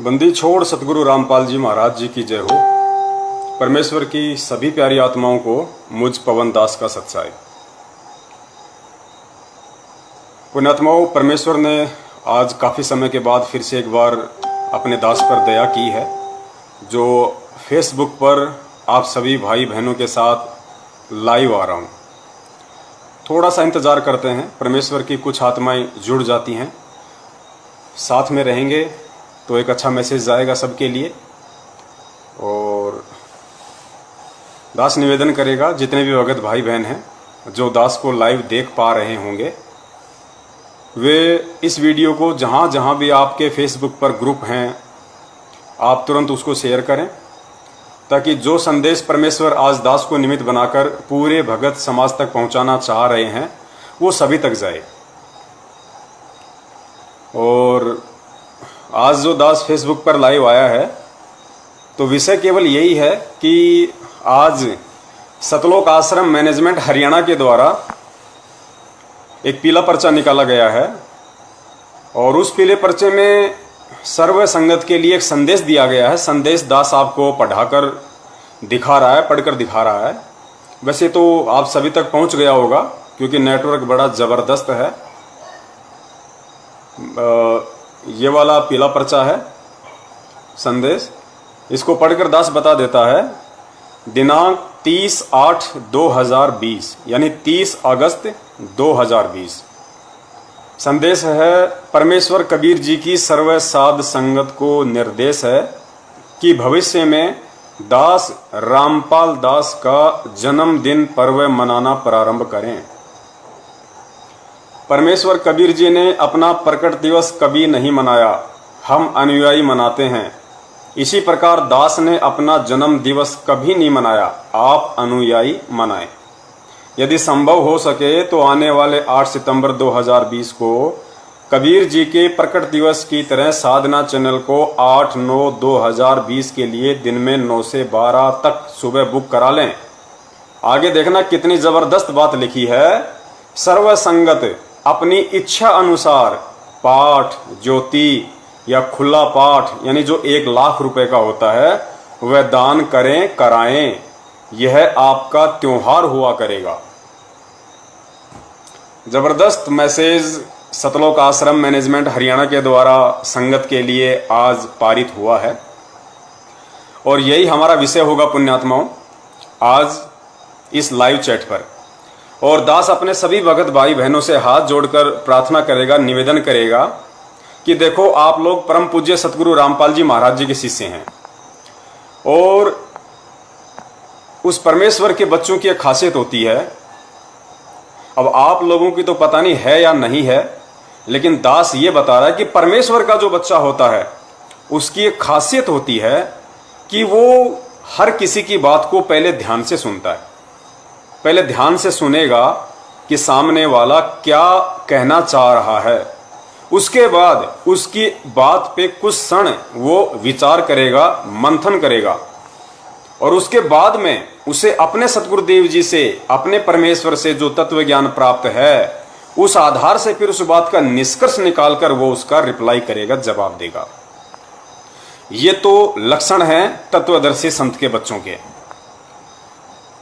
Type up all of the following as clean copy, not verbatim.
बंदी छोड़ सतगुरु रामपाल जी महाराज जी की जय हो। परमेश्वर की सभी प्यारी आत्माओं को मुझ पवन दास का सत्साई। पुण्यात्माओं, परमेश्वर ने आज काफ़ी समय के बाद फिर से एक बार अपने दास पर दया की है, जो फेसबुक पर आप सभी भाई बहनों के साथ लाइव आ रहा हूँ। थोड़ा सा इंतज़ार करते हैं, परमेश्वर की कुछ आत्माएं जुड़ जाती हैं, साथ में रहेंगे तो एक अच्छा मैसेज जाएगा सबके लिए। और दास निवेदन करेगा, जितने भी भगत भाई बहन हैं जो दास को लाइव देख पा रहे होंगे, वे इस वीडियो को जहाँ जहाँ भी आपके फेसबुक पर ग्रुप हैं, आप तुरंत उसको शेयर करें, ताकि जो संदेश परमेश्वर आज दास को निमित्त बनाकर पूरे भगत समाज तक पहुँचाना चाह रहे हैं वो सभी तक जाए। और आज जो दास फेसबुक पर लाइव आया है, तो विषय केवल यही है कि आज सतलोक आश्रम मैनेजमेंट हरियाणा के द्वारा एक पीला पर्चा निकाला गया है, और उस पीले पर्चे में सर्व संगत के लिए एक संदेश दिया गया है। संदेश दास आपको पढ़ाकर दिखा रहा है, पढ़कर दिखा रहा है। वैसे तो आप सभी तक पहुंच गया होगा, क्योंकि नेटवर्क बड़ा ज़बरदस्त है। ये वाला पीला पर्चा है संदेश, इसको पढ़कर दास बता देता है। दिनांक 30/8/2020 यानी 30 अगस्त 2020। संदेश है, परमेश्वर कबीर जी की सर्व साध संगत को निर्देश है कि भविष्य में दास रामपाल दास का जन्मदिन पर्व मनाना प्रारंभ करें। परमेश्वर कबीर जी ने अपना प्रकट दिवस कभी नहीं मनाया, हम अनुयायी मनाते हैं। इसी प्रकार दास ने अपना जन्म दिवस कभी नहीं मनाया, आप अनुयायी मनाएं। यदि संभव हो सके तो आने वाले 8 सितंबर 2020 को कबीर जी के प्रकट दिवस की तरह साधना चैनल को 8/9/2020 के लिए दिन में 9 से 12 तक सुबह बुक करा लें। आगे देखना कितनी जबरदस्त बात लिखी है। सर्व संगत अपनी इच्छा अनुसार पाठ, ज्योति या खुला पाठ, यानी जो 1 लाख रुपए का होता है, वह दान करें, कराएं। यह आपका त्योहार हुआ करेगा। जबरदस्त मैसेज सतलोक आश्रम मैनेजमेंट हरियाणा के द्वारा संगत के लिए आज पारित हुआ है, और यही हमारा विषय होगा पुण्यात्माओं आज इस लाइव चैट पर। और दास अपने सभी भगत भाई बहनों से हाथ जोड़कर प्रार्थना करेगा, निवेदन करेगा कि देखो, आप लोग परम पूज्य सतगुरु रामपाल जी महाराज जी के शिष्य हैं, और उस परमेश्वर के बच्चों की एक खासियत होती है। अब आप लोगों की तो पता नहीं है या नहीं है, लेकिन दास ये बता रहा है कि परमेश्वर का जो बच्चा होता है उसकी एक खासियत होती है कि वो हर किसी की बात को पहले ध्यान से सुनता है। पहले ध्यान से सुनेगा कि सामने वाला क्या कहना चाह रहा है, उसके बाद उसकी बात पे कुछ क्षण वो विचार करेगा, मंथन करेगा, और उसके बाद में उसे अपने सतगुरुदेव जी से, अपने परमेश्वर से जो तत्व ज्ञान प्राप्त है, उस आधार से फिर उस बात का निष्कर्ष निकालकर वो उसका रिप्लाई करेगा, जवाब देगा। ये तो लक्षण है तत्वदर्शी संत के बच्चों के।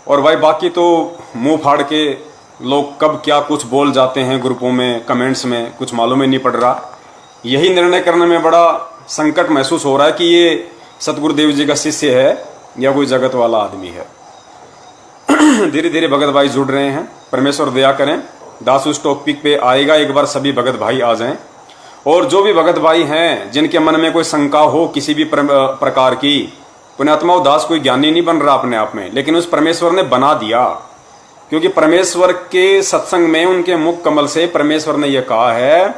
और भाई बाकी तो मुंह फाड़ के लोग कब क्या कुछ बोल जाते हैं ग्रुपों में, कमेंट्स में, कुछ मालूम ही नहीं पड़ रहा। यही निर्णय करने में बड़ा संकट महसूस हो रहा है कि ये सतगुरुदेव जी का शिष्य है या कोई जगत वाला आदमी है। धीरे धीरे भगत भाई जुड़ रहे हैं, परमेश्वर दया करें। दास उस टॉपिक पे आएगा, एक बार सभी भगत भाई आ जाएं। और जो भी भगत भाई हैं जिनके मन में कोई शंका हो किसी भी प्रकार की, पुण्यात्माओं, दास कोई ज्ञानी नहीं बन रहा अपने आप में, लेकिन उस परमेश्वर ने बना दिया, क्योंकि परमेश्वर के सत्संग में उनके मुख कमल से परमेश्वर ने यह कहा है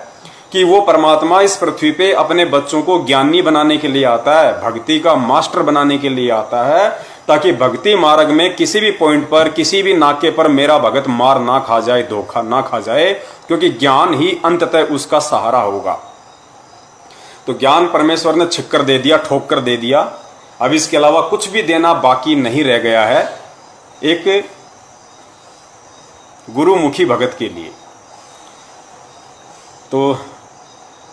कि वो परमात्मा इस पृथ्वी पे अपने बच्चों को ज्ञानी बनाने के लिए आता है, भक्ति का मास्टर बनाने के लिए आता है, ताकि भक्ति मार्ग में किसी भी पॉइंट पर, किसी भी नाके पर मेरा भगत मार ना खा जाए, धोखा ना खा जाए, क्योंकि ज्ञान ही अंततः उसका सहारा होगा। तो ज्ञान परमेश्वर ने छिक्कर दे दिया, ठोक कर दे दिया। अब इसके अलावा कुछ भी देना बाकी नहीं रह गया है एक गुरुमुखी भगत के लिए। तो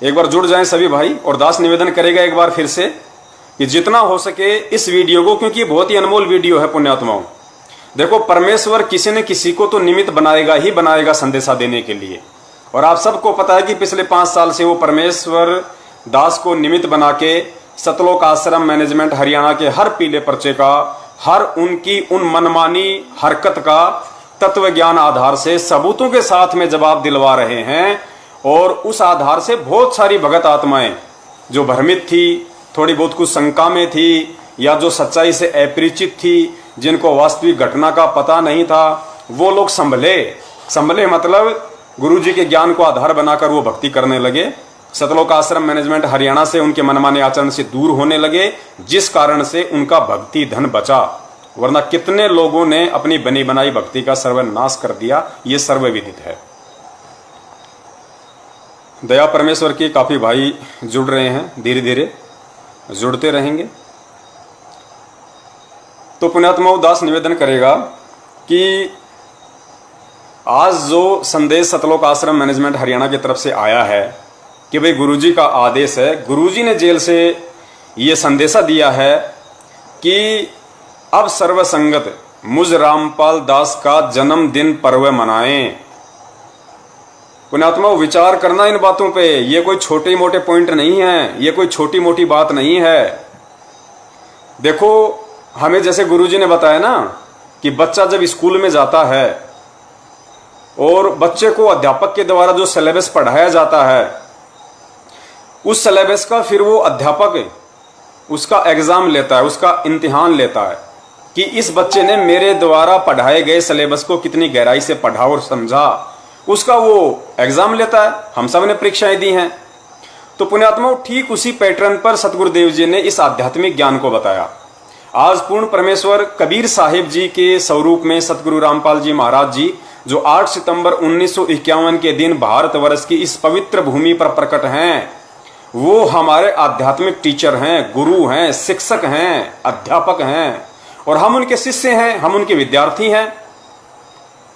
एक बार जुड़ जाएं सभी भाई। और दास निवेदन करेगा एक बार फिर से कि जितना हो सके इस वीडियो को, क्योंकि ये बहुत ही अनमोल वीडियो है पुण्यात्माओं। देखो, परमेश्वर किसी न किसी को तो निमित्त बनाएगा ही बनाएगा संदेशा देने के लिए। और आप सबको पता है कि पिछले 5 साल से वो परमेश्वर दास को निमित्त बना के सतलोक आश्रम मैनेजमेंट हरियाणा के हर पीले पर्चे का, हर उनकी उन मनमानी हरकत का तत्व ज्ञान आधार से सबूतों के साथ में जवाब दिलवा रहे हैं। और उस आधार से बहुत सारी भगत आत्माएं जो भ्रमित थी, थोड़ी बहुत कुछ शंका में थी, या जो सच्चाई से अपरिचित थी, जिनको वास्तविक घटना का पता नहीं था, वो लोग संभले मतलब गुरुजी के ज्ञान को आधार बनाकर वो भक्ति करने लगे। सतलोक आश्रम मैनेजमेंट हरियाणा से उनके मनमाने आचरण से दूर होने लगे, जिस कारण से उनका भक्ति धन बचा। वरना कितने लोगों ने अपनी बनी बनाई भक्ति का सर्वनाश कर दिया, ये सर्वविदित है। दया परमेश्वर की काफी भाई जुड़ रहे हैं, धीरे धीरे जुड़ते रहेंगे। तो पुण्यात्माओं, दास निवेदन करेगा कि आज जो संदेश सतलोक आश्रम मैनेजमेंट हरियाणा की तरफ से आया है कि भाई गुरुजी का आदेश है, गुरुजी ने जेल से ये संदेशा दिया है कि अब सर्वसंगत मुझ रामपाल दास का जन्मदिन पर्व मनाएं। पुण्यात्मा, विचार करना इन बातों पे। ये कोई छोटे मोटे पॉइंट नहीं है, ये कोई छोटी मोटी बात नहीं है। देखो, हमें जैसे गुरुजी ने बताया ना कि बच्चा जब स्कूल में जाता है और बच्चे को अध्यापक के द्वारा जो सिलेबस पढ़ाया जाता है, उस सिलेबस का फिर वो अध्यापक उसका एग्जाम लेता है, उसका इम्तिहान लेता है कि इस बच्चे ने मेरे द्वारा पढ़ाए गए सिलेबस को कितनी गहराई से पढ़ा और समझा, उसका वो एग्जाम लेता है। हम सब ने परीक्षाएं दी हैं। तो पुण्यात्माओं, ठीक उसी पैटर्न पर सतगुरुदेव जी ने इस आध्यात्मिक ज्ञान को बताया। आज पूर्ण परमेश्वर कबीर साहिब जी के स्वरूप में सतगुरु रामपाल जी महाराज जी, जो 8 सितंबर 1951 के दिन भारतवर्ष की इस पवित्र भूमि पर प्रकट हैं, वो हमारे आध्यात्मिक टीचर हैं, गुरु हैं, शिक्षक हैं, अध्यापक हैं। और हम उनके शिष्य हैं, हम उनके विद्यार्थी हैं।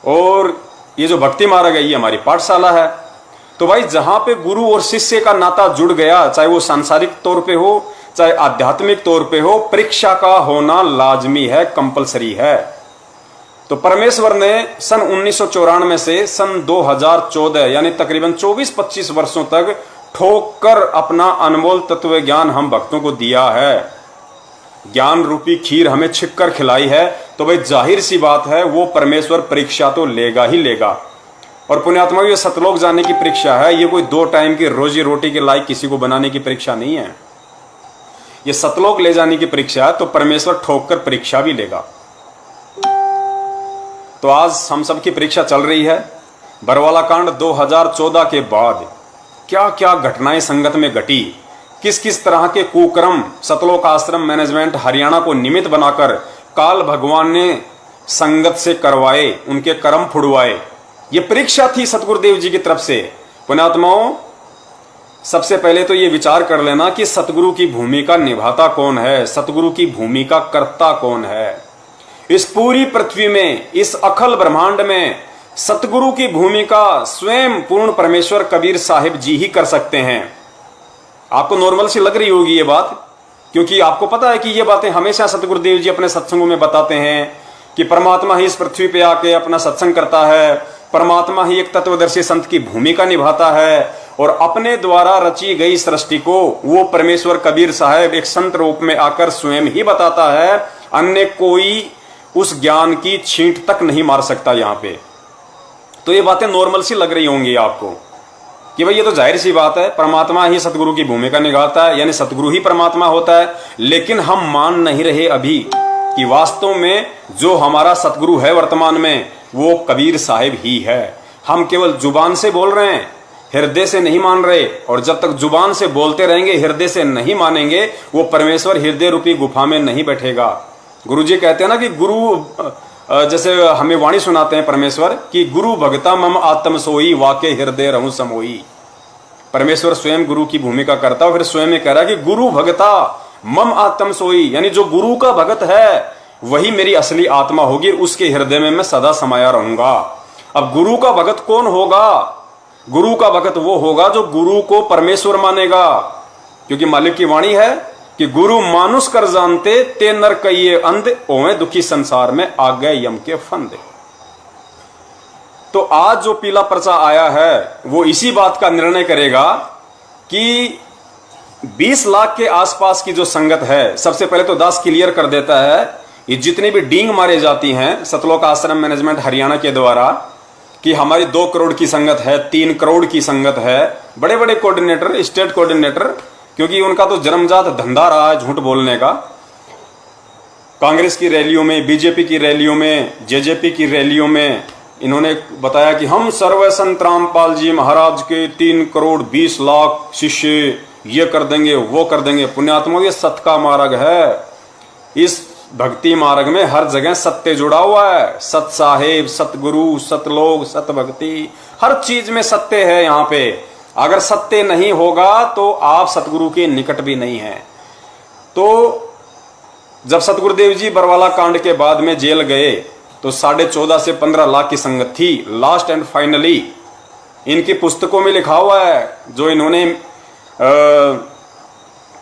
और ये जो भक्ति मार्ग है, ये हमारी पाठशाला है। तो भाई, जहां पे गुरु और शिष्य का नाता जुड़ गया, चाहे वो सांसारिक तौर पे हो, चाहे आध्यात्मिक तौर पे हो, परीक्षा का होना लाजमी है, कंपलसरी है। तो परमेश्वर ने सन 1994 से सन 2014 यानी तकरीबन 24-25 वर्षों तक ठोक कर अपना अनमोल तत्व ज्ञान हम भक्तों को दिया है। ज्ञान रूपी खीर हमें छिक कर खिलाई है। तो भाई, जाहिर सी बात है, वो परमेश्वर परीक्षा तो लेगा ही लेगा। और पुण्यात्मा, ये सतलोक जाने की परीक्षा है, ये कोई 2 टाइम की रोजी रोटी के लायक किसी को बनाने की परीक्षा नहीं है। ये सतलोक ले जाने की परीक्षा है, तो परमेश्वर ठोक कर परीक्षा भी लेगा। तो आज हम सब की परीक्षा चल रही है। बरवाला कांड 2014 के बाद क्या क्या घटनाएं संगत में घटी, किस किस तरह के कुकर्म सतलोक आश्रम मैनेजमेंट हरियाणा को निमित्त बनाकर काल भगवान ने संगत से करवाए, उनके कर्म फुड़वाए, ये परीक्षा थी सतगुरुदेव जी की तरफ से। पुण्यात्माओं, सबसे पहले तो ये विचार कर लेना कि सतगुरु की भूमिका निभाता कौन है, सतगुरु की भूमिका करता कौन है। इस पूरी पृथ्वी में, इस अखल ब्रह्मांड में सतगुरु की भूमिका स्वयं पूर्ण परमेश्वर कबीर साहिब जी ही कर सकते हैं। आपको नॉर्मल सी लग रही होगी ये बात, क्योंकि आपको पता है कि ये बातें हमेशा सतगुरुदेव जी अपने सत्संगों में बताते हैं कि परमात्मा ही इस पृथ्वी पे आके अपना सत्संग करता है, परमात्मा ही एक तत्वदर्शी संत की भूमिका निभाता है, और अपने द्वारा रची गई सृष्टि को वो परमेश्वर कबीर साहब एक संत रूप में आकर स्वयं ही बताता है। अन्य कोई उस ज्ञान की छींट तक नहीं मार सकता यहाँ पे। तो ये बातें नॉर्मल सी लग रही होंगी आपको कि भाई ये तो जाहिर सी बात है, परमात्मा ही सतगुरु की भूमिका निभाता है, यानी सतगुरु ही परमात्मा होता है। लेकिन हम मान नहीं रहे अभी कि वास्तव में जो हमारा सतगुरु है वर्तमान में, वो कबीर साहिब ही है। हम केवल जुबान से बोल रहे हैं, हृदय से नहीं मान रहे। और जब तक जुबान से बोलते रहेंगे, हृदय से नहीं मानेंगे, वो परमेश्वर हृदय रूपी गुफा में नहीं बैठेगा। गुरुजी कहते हैं ना कि गुरु, जैसे हमें वाणी सुनाते हैं परमेश्वर कि गुरु भगता मम आत्म सोई, वाके हृदय रहूं समोई। परमेश्वर स्वयं गुरु की भूमिका करता है, फिर स्वयं में कह रहा है कि गुरु भगता मम आत्म सोई, यानी जो गुरु का भगत है वही मेरी असली आत्मा होगी, उसके हृदय में मैं सदा समाया रहूंगा। अब गुरु का भगत कौन होगा? गुरु का भक्त वो होगा जो गुरु को परमेश्वर मानेगा, क्योंकि मालिक की वाणी है कि गुरु मानुष कर जानते ते नर कहिए अंध, ओए दुखी संसार में आ गए यम के फंदे। तो आज जो पीला पर्चा आया है वो इसी बात का निर्णय करेगा कि 20 लाख के आसपास की जो संगत है, सबसे पहले तो दास क्लियर कर देता है, ये जितनी भी डींग मारे जाती हैं सतलोक आश्रम मैनेजमेंट हरियाणा के द्वारा कि हमारी 2 करोड़ की संगत है, 3 करोड़ की संगत है, बड़े बड़े कोऑर्डिनेटर, स्टेट कोऑर्डिनेटर, क्योंकि उनका तो जन्मजात धंधा रहा है झूठ बोलने का। कांग्रेस की रैलियों में, बीजेपी की रैलियों में, जेजेपी की रैलियों में इन्होंने बताया कि हम सर्व संत रामपाल जी महाराज के 3 करोड़ 20 लाख शिष्य ये कर देंगे, वो कर देंगे। पुण्यात्माओं, ये सत्य का मार्ग है। इस भक्ति मार्ग में हर जगह सत्य जुड़ा हुआ है। सत साहेब, सतगुरु, सतलोक, सत भक्ति, हर चीज में सत्य है। यहाँ पे अगर सत्य नहीं होगा तो आप सतगुरु के निकट भी नहीं है। तो जब सतगुरुदेव जी बरवाला कांड के बाद में जेल गए तो 14.5 से 15 लाख की संगत थी। लास्ट एंड फाइनली इनकी पुस्तकों में लिखा हुआ है, जो इन्होंने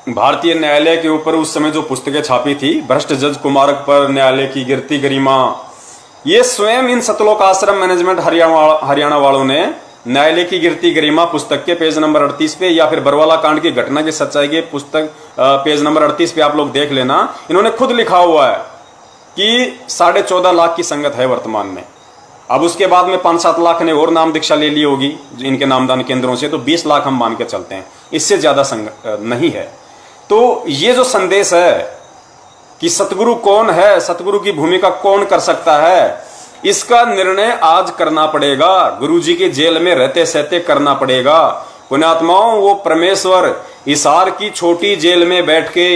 भारतीय न्यायालय के ऊपर उस समय जो पुस्तकें छापी थी, भ्रष्ट जज कुमारक पर न्यायालय की गिरती गरिमा, ये स्वयं इन सतलोक आश्रम मैनेजमेंट हरियाणा वालों ने न्यायालय की गिरती गरिमा पुस्तक के पेज नंबर 38 पे, या फिर बरवाला कांड की घटना की सच्चाई के पुस्तक पेज नंबर 38 पे आप लोग देख लेना, इन्होंने खुद लिखा हुआ है कि 14.5 लाख की संगत है वर्तमान में। अब उसके बाद में 5-7 लाख ने और नाम दीक्षा ले ली होगी इनके नामदान केंद्रों से, तो 20 लाख हम मान के चलते हैं, इससे ज्यादा संगत नहीं है। तो ये जो संदेश है कि सतगुरु कौन है, सतगुरु की भूमिका कौन कर सकता है, इसका निर्णय आज करना पड़ेगा। गुरु जी के जेल में रहते सहते करना पड़ेगा। पुण्यात्माओं, वो परमेश्वर हिसार की छोटी जेल में बैठ के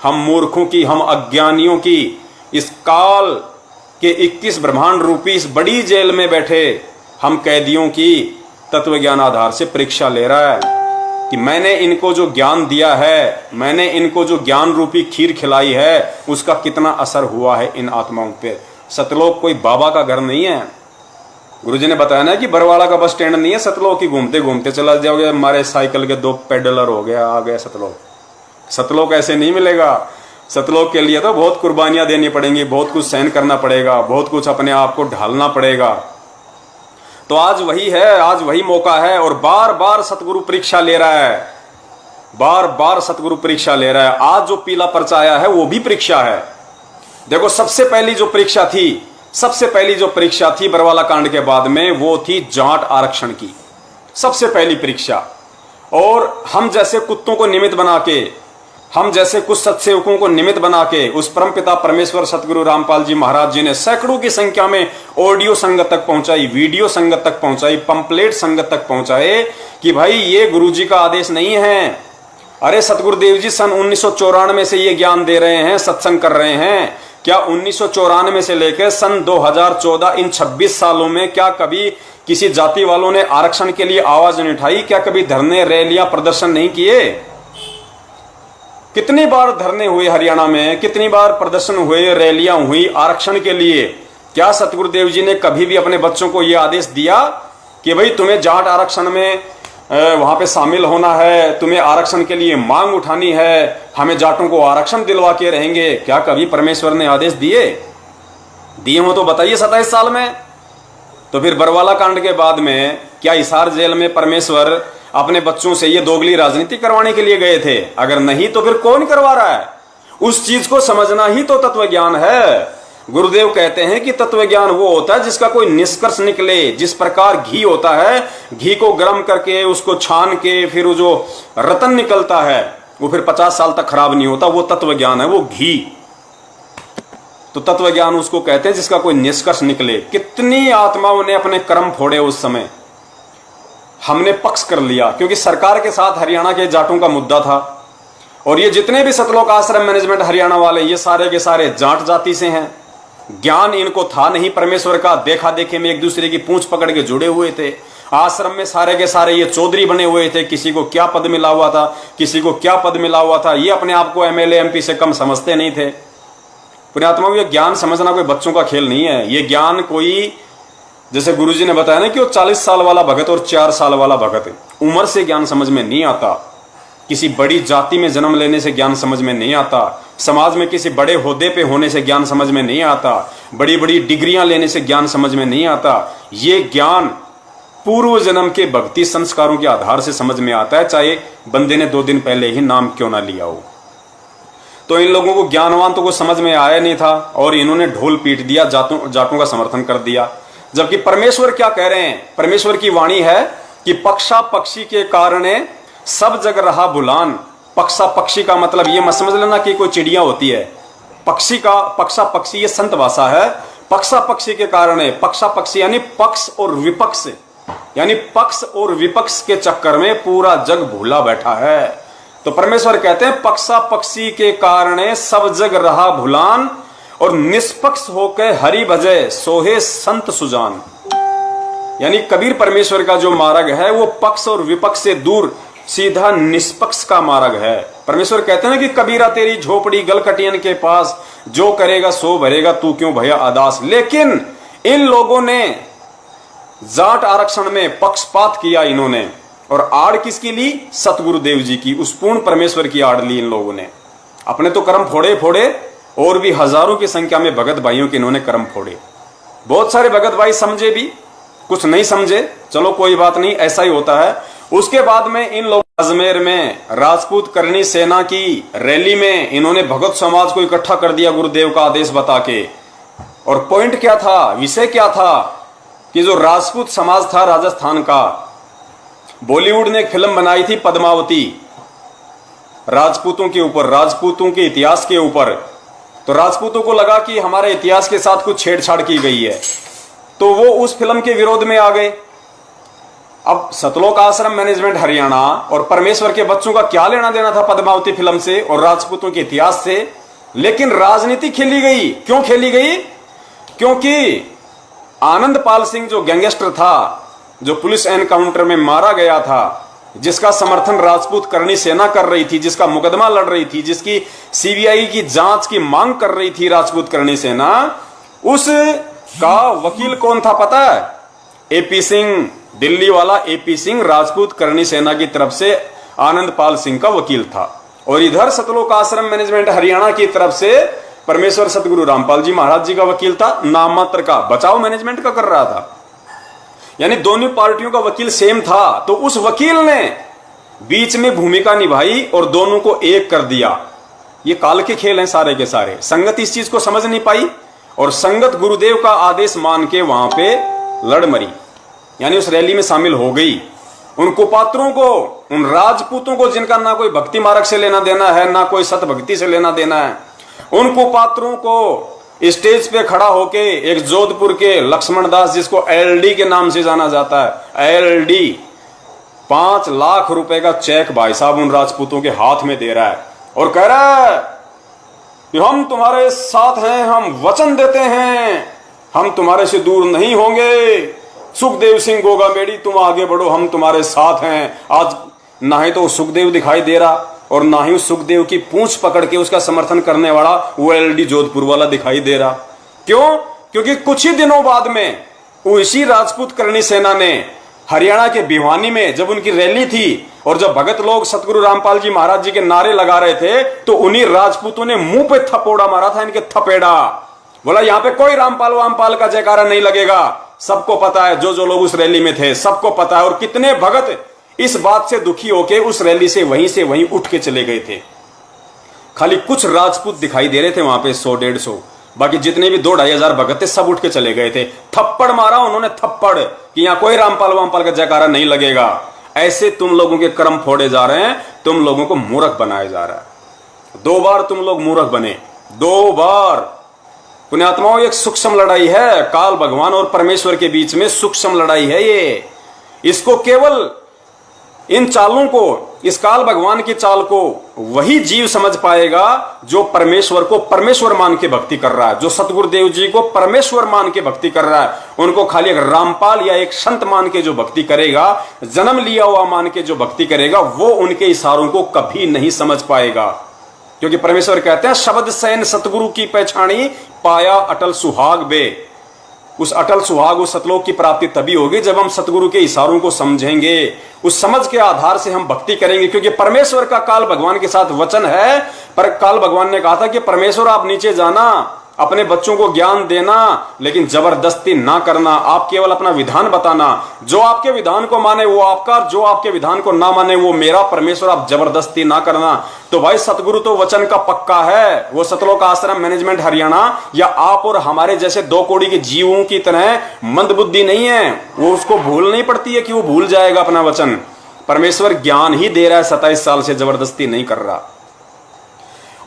हम मूर्खों की, हम अज्ञानियों की, इस काल के 21 ब्रह्मांड रूपी इस बड़ी जेल में बैठे हम कैदियों की तत्व ज्ञान आधार से परीक्षा ले रहा है कि मैंने इनको जो ज्ञान दिया है, मैंने इनको जो ज्ञान रूपी खीर खिलाई है, उसका कितना असर हुआ है इन आत्माओं पे। सतलोक कोई बाबा का घर नहीं है। गुरुजी ने बताया ना कि बरवाला का बस स्टैंड नहीं है, सतलोक की घूमते घूमते चला जाओगे, हमारे साइकिल के 2 पेडलर हो गया, आ गया सतलोक। सतलोक ऐसे नहीं मिलेगा। सतलोक के लिए तो बहुत कुर्बानियां देनी पड़ेंगी, बहुत कुछ सहन करना पड़ेगा, बहुत कुछ अपने आप को ढालना पड़ेगा। तो आज वही है, आज वही मौका है, और बार बार सतगुरु परीक्षा ले रहा है, बार बार सतगुरु परीक्षा ले रहा है। आज जो पीला पर्चा आया है वो भी परीक्षा है। देखो, सबसे पहली जो परीक्षा थी, सबसे पहली जो परीक्षा थी बरवाला कांड के बाद में, वो थी जाट आरक्षण की सबसे पहली परीक्षा। और हम जैसे कुत्तों को निमित्त बना के, हम जैसे कुछ सत्सेवकों को निमित्त बना के उस परमपिता परमेश्वर सतगुरु रामपाल जी महाराज जी ने सैकड़ों की संख्या में ऑडियो संगत तक पहुंचाई, वीडियो संगत तक पहुंचाई, पंपलेट संगत तक पहुंचाए कि भाई ये गुरु जी का आदेश नहीं है। अरे सतगुरुदेव जी सन 1994 से ये ज्ञान दे रहे हैं, सत्संग कर रहे हैं। क्या 1994 से लेकर सन 2014 इन 26 सालों में क्या कभी किसी जाति वालों ने आरक्षण के लिए आवाज नहीं उठाई? क्या कभी धरने, रैलियां, प्रदर्शन नहीं किए? कितनी बार धरने हुए हरियाणा में, कितनी बार प्रदर्शन हुए, रैलियां हुई आरक्षण के लिए। क्या सतगुरुदेव जी ने कभी भी अपने बच्चों को यह आदेश दिया कि भाई तुम्हें जाट आरक्षण में वहां पे शामिल होना है, तुम्हें आरक्षण के लिए मांग उठानी है, हमें जाटों को आरक्षण दिलवा के रहेंगे? क्या कभी परमेश्वर ने आदेश दिए हो तो बताइए 27 साल में। तो फिर बरवाला कांड के बाद में क्या हिसार जेल में परमेश्वर अपने बच्चों से ये दोगली राजनीति करवाने के लिए गए थे? अगर नहीं तो फिर कौन करवा रहा है? उस चीज को समझना ही तो तत्व ज्ञान है। गुरुदेव कहते हैं कि तत्व ज्ञान वो होता है जिसका कोई निष्कर्ष निकले। जिस प्रकार घी होता है, घी को गर्म करके उसको छान के फिर वो जो रतन निकलता है वो फिर 50 साल तक खराब नहीं होता, वो तत्व ज्ञान है, वो घी। तो तत्व ज्ञान उसको कहते हैं जिसका कोई निष्कर्ष निकले। कितनी आत्माओं ने अपने कर्म फोड़े उस समय, हमने पक्ष कर लिया क्योंकि सरकार के साथ हरियाणा के जाटों का मुद्दा था। और ये जितने भी सतलोक आश्रम मैनेजमेंट हरियाणा वाले, ये सारे के सारे जाट जाति से हैं। ज्ञान इनको था नहीं परमेश्वर का, देखा देखे में एक दूसरे की पूंछ पकड़ के जुड़े हुए थे। आश्रम में सारे के सारे ये चौधरी बने हुए थे, किसी को क्या पद मिला हुआ था, किसी को क्या पद मिला हुआ था। ये अपने आप को एमएलए एमपी से कम समझते नहीं थे। पुण्यात्माओं, ये ज्ञान समझना कोई बच्चों का खेल नहीं है। ये ज्ञान कोई जैसे गुरुजी ने बताया ना कि वो 40 साल वाला भगत और 4 साल वाला भगत, उम्र से ज्ञान समझ में नहीं आता, किसी बड़ी जाति में जन्म लेने से ज्ञान समझ में नहीं आता, समाज में किसी बड़े होदे पे होने से ज्ञान समझ में नहीं आता, बड़ी बड़ी डिग्रियां लेने से ज्ञान समझ में नहीं आता। ये ज्ञान पूर्व जन्म के भक्ति संस्कारों के आधार से समझ में आता है, चाहे बंदे ने 2 दिन पहले ही नाम क्यों ना लिया हो। तो इन लोगों को ज्ञानवान तो को समझ में आया नहीं था और इन्होंने ढोल पीट दिया, जाटों का समर्थन कर दिया। जबकि परमेश्वर क्या कह रहे हैं, परमेश्वर की वाणी है कि पक्षा पक्षी के कारण सब जग रहा बुलान। पक्षा पक्षी का मतलब ये मत समझ लेना कि कोई चिड़िया होती है, पक्षी का पक्षा पक्षी ये संत भाषा है। पक्षा पक्षी के कारण है, पक्षा पक्षी यानी पक्ष और विपक्ष, यानी पक्ष और विपक्ष के चक्कर में पूरा जग भूला बैठा है। तो परमेश्वर कहते हैं पक्षा पक्षी के कारण सब जग रहा भुलान और निष्पक्ष होकर हरि भजे सोहे संत सुजान। यानी कबीर परमेश्वर का जो मार्ग है वो पक्ष और विपक्ष से दूर सीधा निष्पक्ष का मार्ग है। परमेश्वर कहते हैं ना कि कबीरा तेरी झोपड़ी गलकटियन के पास, जो करेगा सो भरेगा तू क्यों भया अदास। लेकिन इन लोगों ने जाट आरक्षण में पक्षपात किया इन्होंने, और आड़ किसकी ली? सतगुरुदेव जी की, उस पूर्ण परमेश्वर की आड़ ली इन लोगों ने। अपने तो कर्म फोड़े फोड़े और भी हजारों की संख्या में भगत भाइयों के इन्होंने कर्म फोड़े। बहुत सारे भगत भाई समझे भी, कुछ नहीं समझे, चलो कोई बात नहीं, ऐसा ही होता है। उसके बाद में इन लोग अजमेर में राजपूत करनी सेना की रैली में इन्होंने भगत समाज को इकट्ठा कर दिया गुरुदेव का आदेश बता के। और पॉइंट क्या था, विषय क्या था कि जो राजपूत समाज था राजस्थान का, बॉलीवुड ने एक फिल्म बनाई थी पद्मावती, राजपूतों के ऊपर, राजपूतों के इतिहास के ऊपर। तो राजपूतों को लगा कि हमारे इतिहास के साथ कुछ छेड़छाड़ की गई है, तो वो उस फिल्म के विरोध में आ गए। अब सतलोक आश्रम मैनेजमेंट हरियाणा और परमेश्वर के बच्चों का क्या लेना देना था पद्मावती फिल्म से और राजपूतों के इतिहास से? लेकिन राजनीति खेली गई। क्यों खेली गई? क्योंकि आनंदपाल सिंह जो गैंगस्टर था, जो पुलिस एनकाउंटर में मारा गया था, जिसका समर्थन राजपूत करनी सेना कर रही थी, जिसका मुकदमा लड़ रही थी, जिसकी सीबीआई की जांच की मांग कर रही थी राजपूत करनी सेना, उसका वकील कौन था पता है? एपी सिंह, दिल्ली वाला एपी सिंह राजपूत करनी सेना की तरफ से आनंदपाल सिंह का वकील था। और इधर सतलोक आश्रम मैनेजमेंट हरियाणा की तरफ से परमेश्वर सतगुरु रामपाल जी महाराज जी का वकील था, नाम मात्र का, बचाव मैनेजमेंट का कर रहा था। यानी दोनों पार्टियों का वकील सेम था। तो उस वकील ने बीच में भूमिका निभाई और दोनों को एक कर दिया। ये काल के खेल हैं सारे के सारे। संगत इस चीज को समझ नहीं पाई और संगत गुरुदेव का आदेश मान के वहां पे लड़ मरी, यानी उस रैली में शामिल हो गई। उन कुपात्रों को, उन राजपूतों को जिनका ना कोई भक्ति मार्ग से लेना देना है, ना कोई सत भक्ति से लेना देना है, उन कुपात्रों को स्टेज पे खड़ा होके एक जोधपुर के लक्ष्मण दास, जिसको एलडी के नाम से जाना जाता है, एलडी 5 लाख रुपए का चेक भाई साहब उन राजपूतों के हाथ में दे रहा है और कह रहा है कि हम तुम्हारे साथ हैं, हम वचन देते हैं, हम तुम्हारे से दूर नहीं होंगे। सुखदेव सिंह गोगामेड़ी, तुम आगे बढ़ो, हम तुम्हारे साथ हैं। आज ना ही तो सुखदेव दिखाई दे रहा और ना ही उस सुखदेव की पूंछ पकड़ के उसका समर्थन करने वाला वो एलडी जोधपुर वाला दिखाई दे रहा। क्यों? क्योंकि कुछ ही दिनों बाद में इसी राजपूत करनी सेना ने हरियाणा के भिवानी में जब उनकी रैली थी और जब भगत लोग सतगुरु रामपाल जी महाराज जी के नारे लगा रहे थे, तो उन्हीं राजपूतों ने मुंह पे थपोड़ा मारा था, इनके थपेड़ा। बोला यहां पे कोई रामपाल वामपाल का जयकारा नहीं लगेगा। सबको पता है, जो जो लोग उस रैली में थे सबको पता है। और कितने भगत इस बात से दुखी होके उस रैली से वहीं उठ के चले गए थे। खाली कुछ राजपूत दिखाई दे रहे थे वहां पे, 100-150, बाकी जितने भी 2-2.5 हजार भगत थे सब उठ के चले गए थे। थप्पड़ मारा उन्होंने, थप्पड़, कि यहां कोई रामपाल वामपाल का जयकारा नहीं लगेगा। ऐसे तुम लोगों के कर्म फोड़े जा रहे हैं, तुम लोगों को मूर्ख बनाया जा रहा है। 2 बार तुम लोग मूर्ख बने, 2 बार। पुण्यात्माओं, एक सूक्ष्म लड़ाई है काल भगवान और परमेश्वर के बीच में, सूक्ष्म लड़ाई है ये। इसको केवल इन चालों को, इस काल भगवान की चाल को वही जीव समझ पाएगा जो परमेश्वर को परमेश्वर मान के भक्ति कर रहा है, जो सतगुरुदेव जी को परमेश्वर मान के भक्ति कर रहा है। उनको खाली एक रामपाल या एक संत मान के जो भक्ति करेगा, जन्म लिया हुआ मान के जो भक्ति करेगा, वो उनके इशारों को कभी नहीं समझ पाएगा। क्योंकि परमेश्वर कहते हैं शब्द सैन सतगुरु की पहचानी, पाया अटल सुहाग बे। उस अटल सुहाग, उस सतलोक की प्राप्ति तभी होगी जब हम सतगुरु के इशारों को समझेंगे, उस समझ के आधार से हम भक्ति करेंगे। क्योंकि परमेश्वर का काल भगवान के साथ वचन है, पर काल भगवान ने कहा था कि परमेश्वर आप नीचे जाना, अपने बच्चों को ज्ञान देना, लेकिन जबरदस्ती ना करना, आप केवल अपना विधान बताना। जो आपके विधान को माने वो आपका, जो आपके विधान को ना माने वो मेरा। परमेश्वर आप जबरदस्ती ना करना। तो भाई सतगुरु तो वचन का पक्का है। वो सतलोक आश्रम मैनेजमेंट हरियाणा या आप और हमारे जैसे 2 कौड़ी के जीवों की तरह मंदबुद्धि नहीं है। वो उसको भूल नहीं पड़ती है कि वो भूल जाएगा अपना वचन। परमेश्वर ज्ञान ही दे रहा है, 27 साल से जबरदस्ती नहीं कर रहा।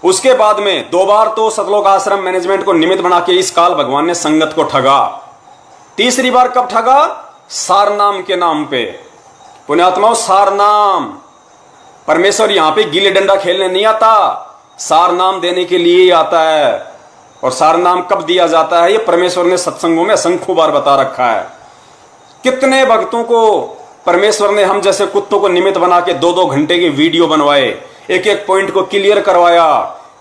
उसके बाद में 2 बार तो सतलोक आश्रम मैनेजमेंट को निमित्त बना के इस काल भगवान ने संगत को ठगा। तीसरी बार कब ठगा? सार नाम के नाम पे। पुण्यात्माओं, सार नाम। परमेश्वर यहां पे गिल्ली डंडा खेलने नहीं आता, सार नाम देने के लिए ही आता है। और सार नाम कब दिया जाता है? ये परमेश्वर ने सत्संगों में असंख्य बार बता रखा है। कितने भक्तों को परमेश्वर ने हम जैसे कुत्तों को निमित्त बना के 2-2 घंटे के वीडियो बनवाए, एक एक पॉइंट को क्लियर करवाया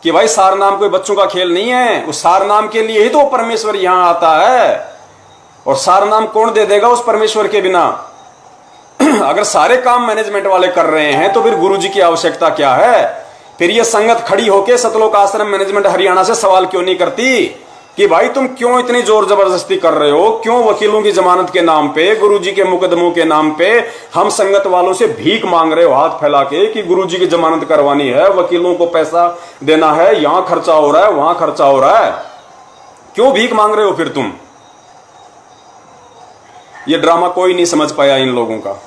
कि भाई सार नाम कोई बच्चों का खेल नहीं है। उस सार नाम के लिए ही तो परमेश्वर यहां आता है। और सार नाम कौन दे देगा उस परमेश्वर के बिना? अगर सारे काम मैनेजमेंट वाले कर रहे हैं तो फिर गुरुजी की आवश्यकता क्या है? फिर ये संगत खड़ी होके सतलोक आश्रम मैनेजमेंट हरियाणा से सवाल क्यों नहीं करती कि भाई तुम क्यों इतनी जोर जबरदस्ती कर रहे हो? क्यों वकीलों की जमानत के नाम पे, गुरुजी के मुकदमों के नाम पे हम संगत वालों से भीख मांग रहे हो हाथ फैला के कि गुरुजी की जमानत करवानी है, वकीलों को पैसा देना है, यहां खर्चा हो रहा है, वहां खर्चा हो रहा है। क्यों भीख मांग रहे हो फिर तुम? ये ड्रामा कोई नहीं समझ पाया इन लोगों का।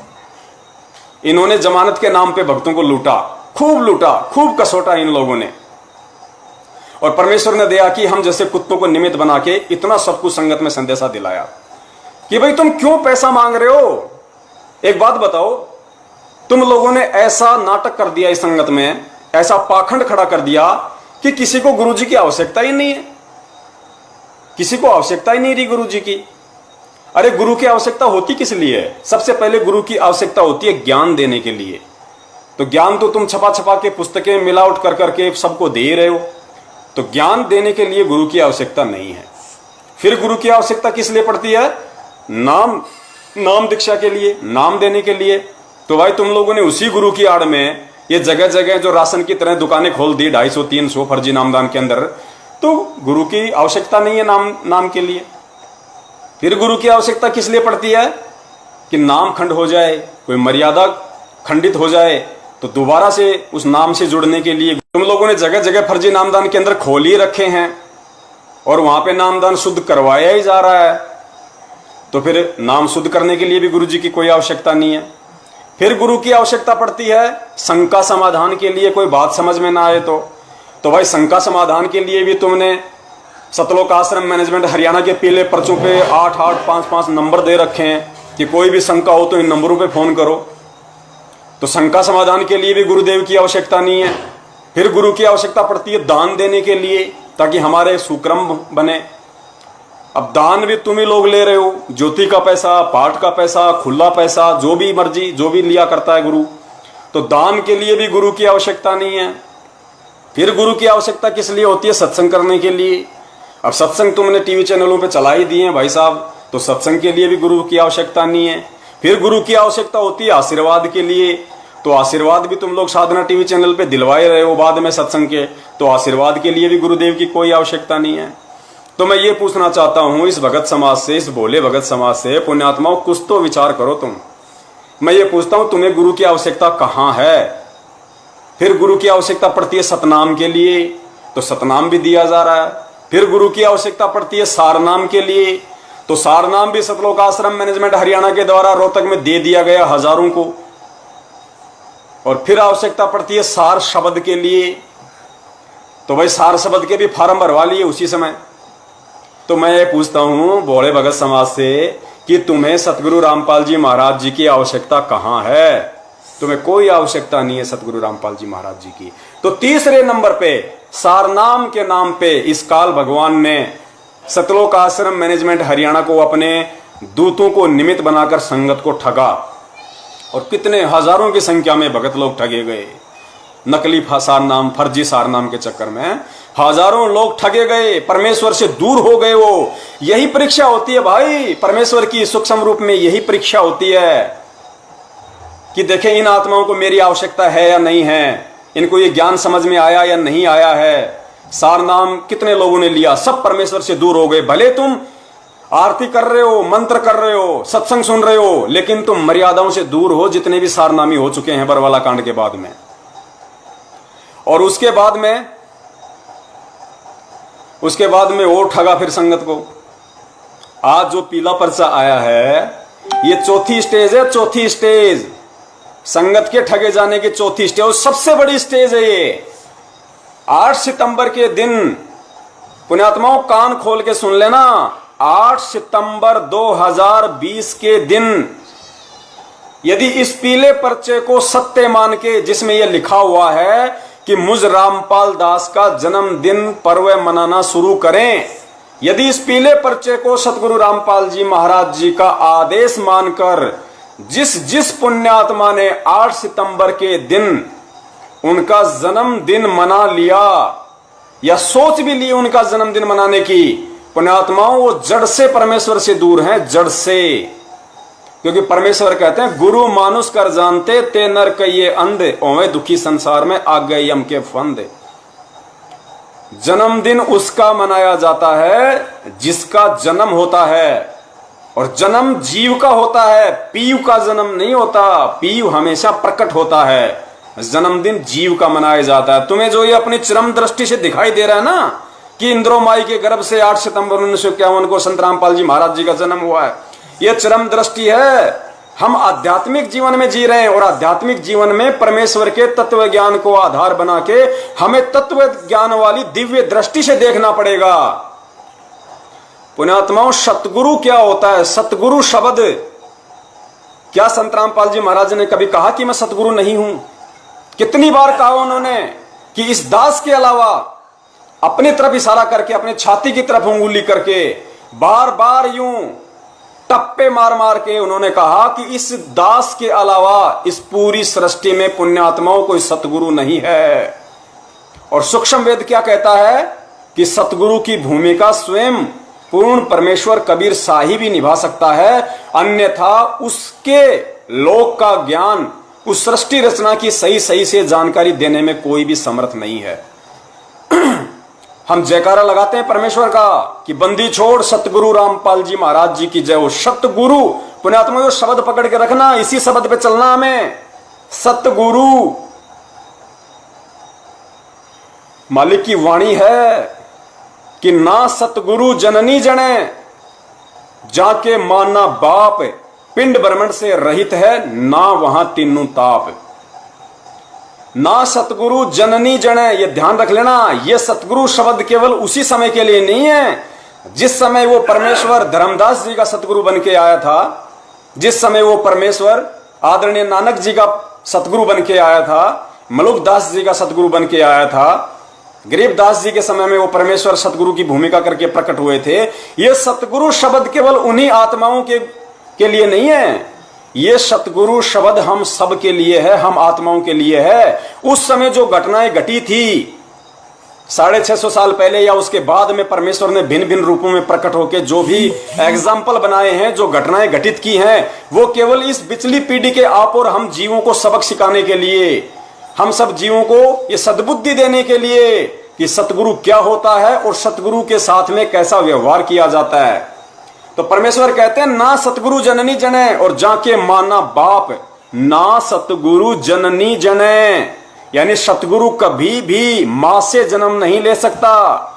इन्होंने जमानत के नाम पे भक्तों को लूटा, खूब कसोटा इन लोगों ने। और परमेश्वर ने दिया कि हम जैसे कुत्तों को निमित्त बना के इतना सब कुछ संगत में संदेशा दिलाया कि भाई तुम क्यों पैसा मांग रहे हो? एक बात बताओ, तुम लोगों ने ऐसा नाटक कर दिया इस संगत में, ऐसा पाखंड खड़ा कर दिया कि किसी को गुरुजी की आवश्यकता ही नहीं है। किसी को आवश्यकता ही नहीं रही गुरुजी की। अरे गुरु की आवश्यकता होती किस लिए है? सबसे पहले गुरु की आवश्यकता होती है ज्ञान देने के लिए। तो ज्ञान तो तुम छपा छपा के पुस्तकें मिलावट कर करके सबको दे रहे हो। तो ज्ञान देने के लिए गुरु की आवश्यकता नहीं है। फिर गुरु की आवश्यकता किस लिए पड़ती है? नाम दीक्षा के लिए, नाम देने के लिए। तो भाई तुम लोगों ने उसी गुरु की आड़ में ये जगह जगह जो राशन की तरह दुकानें खोल दी 250-300 फर्जी नामदान के अंदर। तो गुरु की आवश्यकता नहीं है नाम के लिए। फिर गुरु की आवश्यकता किस लिए पड़ती है? कि नाम खंड हो जाए, कोई मर्यादा खंडित हो जाए, तो दोबारा से उस नाम से जुड़ने के लिए तुम लोगों ने जगह जगह फर्जी नामदान के अंदर खोल ही रखे हैं और वहां पे नामदान शुद्ध करवाया ही जा रहा है। तो फिर नाम शुद्ध करने के लिए भी गुरु जी की कोई आवश्यकता नहीं है। फिर गुरु की आवश्यकता पड़ती है शंका समाधान के लिए, कोई बात समझ में ना आए तो भाई शंका समाधान के लिए भी तुमने सतलोक आश्रम मैनेजमेंट हरियाणा के पीले पर्चों पे 8855 नंबर दे रखे हैं कि कोई भी शंका हो तो इन नंबरों पे फोन करो। तो शंका समाधान के लिए भी गुरुदेव की आवश्यकता नहीं है। फिर गुरु की आवश्यकता पड़ती है दान देने के लिए, ताकि हमारे सुक्रम बने। अब दान भी तुम ही लोग ले रहे हो, ज्योति का पैसा, पाठ का पैसा, खुला पैसा, जो भी मर्जी जो भी लिया करता है गुरु। तो दान के लिए भी गुरु की आवश्यकता नहीं है। फिर गुरु की आवश्यकता किस लिए होती है? सत्संग करने के लिए। अब सत्संग तुमने टीवी चैनलों पे चला ही दिए हैं भाई साहब, तो सत्संग के लिए भी गुरु की आवश्यकता नहीं है। फिर गुरु की आवश्यकता होती है आशीर्वाद के लिए। तो आशीर्वाद भी तुम लोग साधना टीवी चैनल पे दिलवाए रहे हो बाद में सत्संग के, तो आशीर्वाद के लिए भी गुरुदेव की कोई आवश्यकता नहीं है। तो मैं ये पूछना चाहता हूं इस भगत समाज से, इस भोले भगत समाज से, पुण्यात्माओं कुछ तो विचार करो तुम। मैं ये पूछता हूं तुम्हें गुरु की आवश्यकता कहां है? फिर गुरु की आवश्यकता पड़ती है सतनाम के लिए, तो सतनाम भी दिया जा रहा है। फिर गुरु की आवश्यकता पड़ती है सारनाम के लिए, तो सारनाम भी सतलोक आश्रम मैनेजमेंट हरियाणा के द्वारा रोहतक में दे दिया गया हजारों को। और फिर आवश्यकता पड़ती है सार शब्द के लिए, तो भाई सार शब्द के भी फार्म भरवा लिए उसी समय। तो मैं ये पूछता हूं भोले भगत समाज से कि तुम्हें सतगुरु रामपाल जी महाराज जी की आवश्यकता कहां है? तुम्हें कोई आवश्यकता नहीं है सतगुरु रामपाल जी महाराज जी की। तो तीसरे नंबर पे सारनाम के नाम पे इस काल भगवान ने सतलोक आश्रम मैनेजमेंट हरियाणा को अपने दूतों को निमित्त बनाकर संगत को ठगा। और कितने हजारों की संख्या में भगत लोग ठगे गए नकली सारनाम, फर्जी सारनाम के चक्कर में। हजारों लोग ठगे गए, परमेश्वर से दूर हो गए। वो यही परीक्षा होती है भाई, परमेश्वर की सूक्ष्म रूप में यही परीक्षा होती है कि देखें इन आत्माओं को मेरी आवश्यकता है या नहीं है, इनको ये ज्ञान समझ में आया या नहीं आया है। सार नाम कितने लोगों ने लिया, सब परमेश्वर से दूर हो गए। भले तुम आरती कर रहे हो, मंत्र कर रहे हो, सत्संग सुन रहे हो, लेकिन तुम मर्यादाओं से दूर हो, जितने भी सारनामी हो चुके हैं बरवाला कांड के बाद में। और उसके बाद में और ठगा फिर संगत को। आज जो पीला पर्चा आया है, ये चौथी स्टेज है, चौथी स्टेज संगत के ठगे जाने की चौथी स्टेज, और सबसे बड़ी स्टेज है ये। 8 सितंबर के दिन पुण्यात्माओं कान खोल के सुन लेना, 8 सितंबर 2020 के दिन यदि इस पीले पर्चे को सत्य मान के, जिसमें यह लिखा हुआ है कि मुझ रामपाल दास का जन्मदिन पर्व मनाना शुरू करें, यदि इस पीले पर्चे को सतगुरु रामपाल जी महाराज जी का आदेश मानकर जिस पुण्यात्मा ने 8 सितंबर के दिन उनका जन्मदिन मना लिया या सोच भी ली उनका जन्मदिन मनाने की, पुण्यात्माओं वो जड़ से परमेश्वर से दूर हैं, जड़ से। क्योंकि परमेश्वर कहते हैं गुरु मानुष कर जानते ते नर कहिए अंधे, ओवे दुखी संसार में आ गए यम के फंदे। जन्मदिन उसका मनाया जाता है जिसका जन्म होता है, और जन्म जीव का होता है, पीव का जन्म नहीं होता। पीव हमेशा प्रकट होता है, जन्मदिन जीव का मनाया जाता है। तुम्हें जो ये अपनी चरम दृष्टि से दिखाई दे रहा है ना कि इंद्रो माई के गर्भ से 8 सितंबर 1951 को संत रामपाल जी महाराज जी का जन्म हुआ है, ये चरम दृष्टि है। हम आध्यात्मिक जीवन में जी रहे हैं, और आध्यात्मिक जीवन में परमेश्वर के तत्व ज्ञान को आधार बना के हमें तत्व ज्ञान वाली दिव्य दृष्टि से देखना पड़ेगा। पुण्यात्माओं, सतगुरु क्या होता है? सतगुरु शब्द क्या संत रामपाल जी महाराज ने कभी कहा कि मैं सतगुरु नहीं हूं? कितनी बार कहा उन्होंने कि इस दास के अलावा, अपनी तरफ इशारा करके, अपने छाती की तरफ उंगली करके, बार बार यूं टप्पे मार मार के उन्होंने कहा कि इस दास के अलावा इस पूरी सृष्टि में पुण्यात्माओं कोई सतगुरु नहीं है। और सूक्ष्म वेद क्या कहता है कि सतगुरु की भूमिका स्वयं पूर्ण परमेश्वर कबीर साहिब ही निभा सकता है, अन्यथा उसके लोक का ज्ञान, उस सृष्टि रचना की सही सही से जानकारी देने में कोई भी समर्थ नहीं है। हम जयकारा लगाते हैं परमेश्वर का कि बंदी छोड़ सतगुरु रामपाल जी महाराज जी की जय हो। सतगुरु पुण्यात्मा, शब्द पकड़ के रखना, इसी शब्द पे चलना हमें। सतगुरु मालिक की वाणी है कि ना सतगुरु जननी जने, जाके माना बाप, पिंड ब्रह्मंड से रहित है ना वहां तीनों ताप। ना सतगुरु जननी जने, ये ध्यान रख लेना। ये सतगुरु शब्द केवल उसी समय के लिए नहीं है जिस समय वो परमेश्वर धर्मदास जी का सतगुरु बन के आया था, जिस समय वो परमेश्वर आदरणीय नानक जी का सतगुरु बन के आया था, मलुकदास जी का सतगुरु बन के आया था, गरीबदास जी के समय में वो परमेश्वर सतगुरु की भूमिका करके प्रकट हुए थे। ये सतगुरु शब्द केवल उन्हीं आत्माओं के लिए नहीं है, ये सतगुरु शब्द हम सब के लिए है, हम आत्माओं के लिए है। उस समय जो घटनाएं घटी थी 650 साल पहले या उसके बाद में, परमेश्वर ने भिन्न भिन्न रूपों में प्रकट होकर जो भी एग्जाम्पल बनाए हैं, जो घटनाएं घटित की हैं, वो केवल इस पिछली पीढ़ी के आप और हम जीवों को सबक सिखाने के लिए, हम सब जीवों को ये सद्बुद्धि देने के लिए कि सतगुरु क्या होता है और सतगुरु के साथ में कैसा व्यवहार किया जाता है। तो परमेश्वर कहते हैं ना सतगुरु जननी जने, और जाके माना बाप। ना सतगुरु जननी जने, यानी सतगुरु कभी भी मां से जन्म नहीं ले सकता।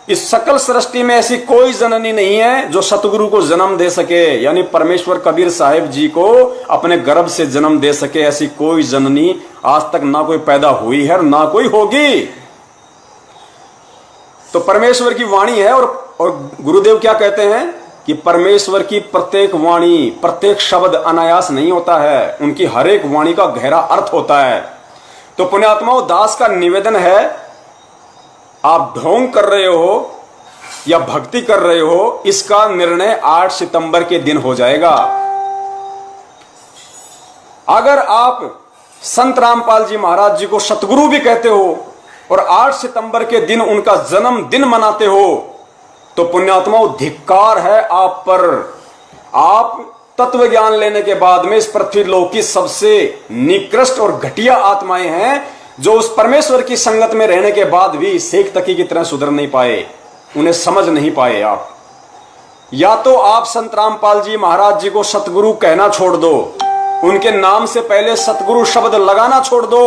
इस सकल सृष्टि में ऐसी कोई जननी नहीं है जो सतगुरु को जन्म दे सके, यानी परमेश्वर कबीर साहिब जी को अपने गर्भ से जन्म दे सके, ऐसी कोई जननी आज तक ना कोई पैदा हुई है ना कोई होगी। तो परमेश्वर की वाणी है। और गुरुदेव क्या कहते हैं कि परमेश्वर की प्रत्येक वाणी, प्रत्येक शब्द अनायास नहीं होता है, उनकी हर एक वाणी का गहरा अर्थ होता है। तो पुण्यात्माओं, दास का निवेदन है, आप ढोंग कर रहे हो या भक्ति कर रहे हो, इसका निर्णय 8 सितंबर के दिन हो जाएगा। अगर आप संत रामपाल जी महाराज जी को सतगुरु भी कहते हो और 8 सितंबर के दिन उनका जन्मदिन मनाते हो, तो पुण्यात्माओं धिक्कार है आप पर। आप तत्व ज्ञान लेने के बाद में इस पृथ्वी लोक की सबसे निकृष्ट और घटिया आत्माएं हैं, जो उस परमेश्वर की संगत में रहने के बाद भी सेक तकी की तरह सुधर नहीं पाए, उन्हें समझ नहीं पाए आप। या तो आप संत रामपाल जी महाराज जी को सतगुरु कहना छोड़ दो, उनके नाम से पहले सतगुरु शब्द लगाना छोड़ दो,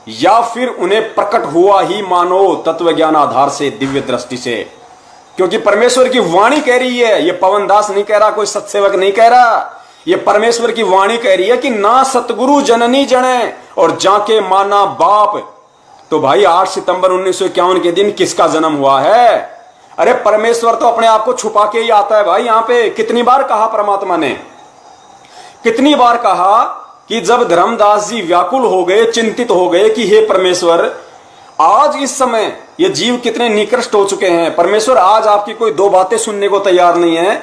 या फिर उन्हें प्रकट हुआ ही मानो तत्व ज्ञान आधार से, दिव्य दृष्टि से। क्योंकि परमेश्वर की वाणी कह रही है, ये पवन दास नहीं कह रहा, कोई सत्सेवक नहीं कह रहा, ये परमेश्वर की वाणी कह रही है कि ना सतगुरु जननी जने और जाके माना बाप। तो भाई 8 सितंबर 1951 के दिन किसका जन्म हुआ है? अरे परमेश्वर तो अपने आप को छुपा के ही आता है भाई। यहां पे कितनी बार कहा परमात्मा ने, कितनी बार कहा कि जब धर्मदास जी व्याकुल हो गए, चिंतित हो गए कि हे परमेश्वर, आज इस समय ये जीव कितने निकृष्ट हो चुके हैं, परमेश्वर आज आपकी कोई दो बातें सुनने को तैयार नहीं है।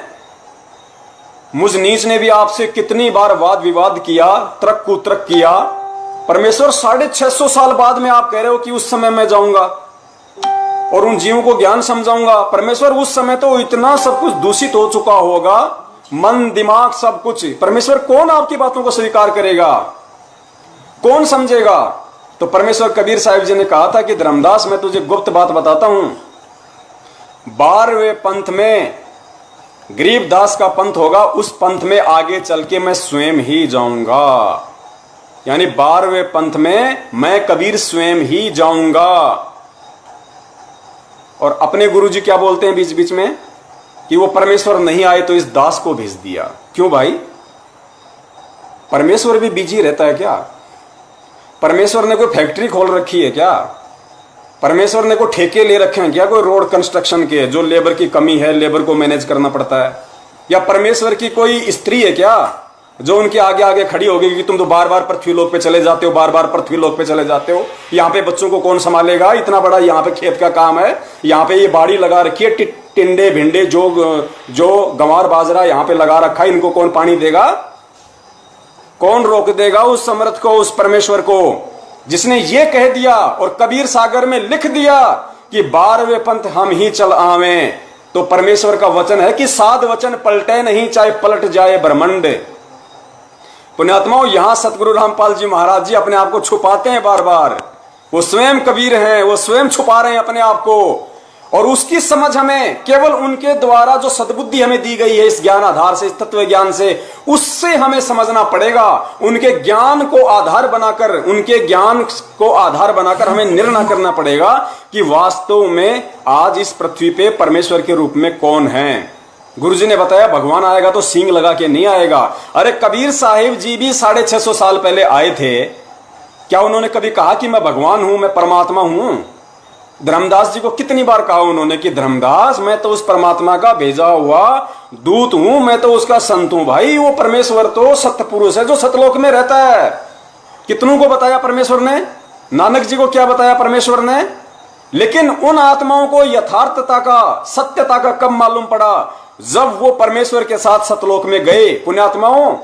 मुझ नीच ने भी आपसे कितनी बार वाद विवाद किया, तर्क कुतर्क किया। परमेश्वर 650 साल बाद में आप कह रहे हो कि उस समय मैं जाऊंगा और उन जीवों को ज्ञान समझाऊंगा। परमेश्वर उस समय तो इतना सब कुछ दूषित हो चुका होगा, मन दिमाग सब कुछ। परमेश्वर कौन आपकी बातों को स्वीकार करेगा, कौन समझेगा? तो परमेश्वर कबीर साहिब जी ने कहा था कि धर्मदास मैं तुझे गुप्त बात बताता हूं, 12वें पंथ में गरीबदास का पंथ होगा, उस पंथ में आगे चल के मैं स्वयं ही जाऊंगा। यानी 12वें पंथ में मैं कबीर स्वयं ही जाऊंगा। और अपने गुरुजी क्या बोलते हैं बीच बीच में कि वो परमेश्वर नहीं आए तो इस दास को भेज दिया। क्यों भाई? परमेश्वर भी बिजी रहता है क्या? परमेश्वर ने कोई फैक्ट्री खोल रखी है क्या? परमेश्वर ने कोई ठेके ले रखे हैं क्या, कोई रोड कंस्ट्रक्शन के, जो लेबर की कमी है, लेबर को मैनेज करना पड़ता है? या परमेश्वर की कोई स्त्री है क्या जो उनके आगे आगे खड़ी होगी कि तुम तो बार बार पृथ्वीलोक पे चले जाते हो, बार बार पृथ्वीलोक पे चले जाते हो, यहाँ पे बच्चों को कौन संभालेगा, इतना बड़ा यहाँ पे खेत का काम है, यहाँ पे ये बाड़ी लगा रखी है, टिंडे भिंडे जो गंवार बाजरा यहाँ पे लगा रखा है, इनको कौन पानी देगा, कौन रोक देगा उस समर्थ को, उस परमेश्वर को जिसने ये कह दिया और कबीर सागर में लिख दिया कि 12वें पंथ हम ही चल आवे। तो परमेश्वर का वचन है कि साध वचन पलटे नहीं, चाहे पलट जाए ब्रह्मांड। पुण्यात्माओं, यहां सतगुरु रामपाल जी महाराज जी अपने आप को छुपाते हैं बार बार। वो स्वयं कबीर हैं, वो स्वयं छुपा रहे हैं अपने आप को, और उसकी समझ हमें केवल उनके द्वारा जो सद्बुद्धि हमें दी गई है इस ज्ञान आधार से, इस तत्व ज्ञान से, उससे हमें समझना पड़ेगा। उनके ज्ञान को आधार बनाकर, उनके ज्ञान को आधार बनाकर हमें निर्णय करना पड़ेगा कि वास्तव में आज इस पृथ्वी पे परमेश्वर के रूप में कौन है। गुरुजी ने बताया भगवान आएगा तो सींग लगा के नहीं आएगा। अरे कबीर साहिब जी भी 650 साल पहले आए थे, क्या उन्होंने कभी कहा कि मैं भगवान हूं, मैं परमात्मा हूं? धर्मदास जी को कितनी बार कहा उन्होंने कि धर्मदास मैं तो उस परमात्मा का भेजा हुआ दूत हूं, मैं तो उसका संत हूं। भाई वो परमेश्वर तो सत्य पुरुष है जो सतलोक में रहता है। कितनों को बताया परमेश्वर ने? नानक जी को क्या बताया परमेश्वर ने? लेकिन उन आत्माओं को यथार्थता का, सत्यता का कब मालूम पड़ा? जब वो परमेश्वर के साथ सतलोक में गए। पुण्यात्माओं,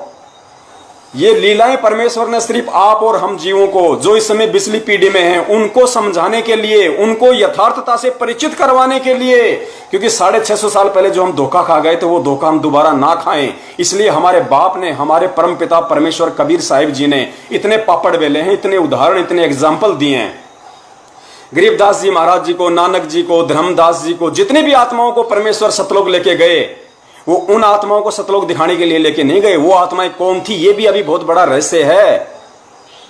ये लीलाएं परमेश्वर ने सिर्फ आप और हम जीवों को, जो इस समय बिजली पीढ़ी में हैं, उनको समझाने के लिए, उनको यथार्थता से परिचित करवाने के लिए, क्योंकि 650 साल पहले जो हम धोखा खा गए थे वो धोखा हम दोबारा ना खाएं। इसलिए हमारे बाप ने, हमारे परम पिता परमेश्वर कबीर साहिब जी ने इतने पापड़ बेले हैं, इतने उदाहरण, इतने एग्जाम्पल दिए हैं। गरीबदास जी महाराज जी को, नानक जी को, धर्मदास जी को, जितनी भी आत्माओं को परमेश्वर सतलोक लेके गए, वो उन आत्माओं को सतलोक दिखाने के लिए लेके नहीं गए। वो आत्माएं कौन थी ये भी अभी बहुत बड़ा रहस्य है।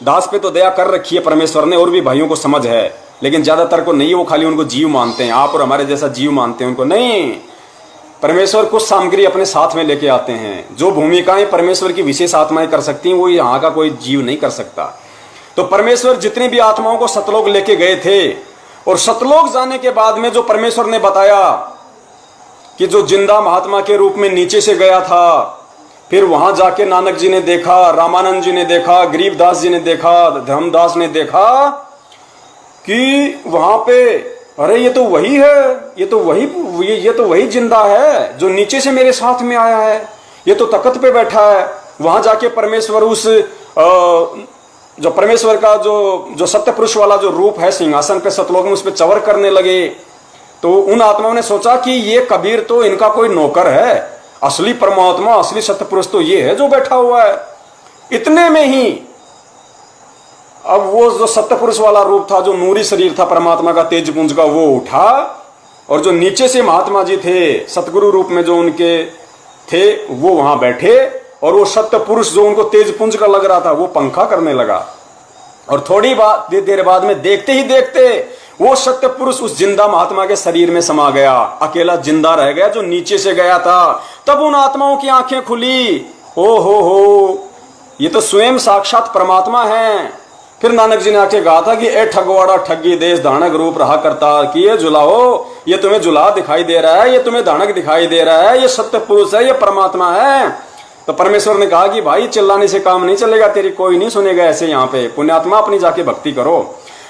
दास पे तो दया कर रखी है परमेश्वर ने, और भी भाइयों को समझ है, लेकिन ज्यादातर को नहीं है। वो खाली उनको जीव मानते हैं, आप और हमारे जैसा जीव मानते हैं उनको नहीं। परमेश्वर कुछ सामग्री अपने साथ में लेके आते हैं। जो भूमिकाएं परमेश्वर की विशेष आत्माएं कर सकती हैं वो यहाँ का कोई जीव नहीं कर सकता। तो परमेश्वर जितनी भी आत्माओं को सतलोक लेके गए थे, और सतलोक जाने के बाद में जो परमेश्वर ने बताया कि जो जिंदा महात्मा के रूप में नीचे से गया था, फिर वहां जाके नानक जी ने देखा, रामानंद जी ने देखा, गरीबदास जी ने देखा, धर्मदास ने देखा कि वहां पे अरे ये तो वही है, ये तो वही जिंदा है जो नीचे से मेरे साथ में आया है, ये तो तख्त पे बैठा है। वहां जाके परमेश्वर उस जो परमेश्वर का जो सत्य पुरुष वाला जो रूप है सिंहासन पे सतलोक में, उस पर चवर करने लगे। तो उन आत्माओं ने सोचा कि ये कबीर तो इनका कोई नौकर है, असली परमात्मा असली सत्य पुरुष तो ये है जो बैठा हुआ है। इतने में ही अब वो जो सत्य पुरुष वाला रूप था, जो नूरी शरीर था परमात्मा का तेज पुंज का, वो उठा और जो नीचे से महात्मा जी थे सतगुरु रूप में जो उनके थे, वो वहां बैठे और वो सत्य पुरुष जो उनको तेज पुंज का लग रहा था वो पंखा करने लगा। और थोड़ी देर बाद में देखते ही देखते वो सत्य पुरुष उस जिंदा महात्मा के शरीर में समा गया, अकेला जिंदा रह गया जो नीचे से गया था। तब उन आत्माओं की आंखें खुली, ओ हो, ये तो स्वयं साक्षात परमात्मा है। फिर नानक जी ने आके कहा था कि ए ठगवाड़ा ठगी देश धानक रूप रहा करता, कि ये जुलाओ, ये तुम्हें जुला दिखाई दे रहा है, ये तुम्हें धानक दिखाई दे रहा है, ये सत्य पुरुष है, ये परमात्मा है। तो परमेश्वर ने कहा कि भाई चिल्लाने से काम नहीं चलेगा, तेरी कोई नहीं सुनेगा ऐसे, यहाँ पे पुण्यात्मा अपनी जाके भक्ति करो।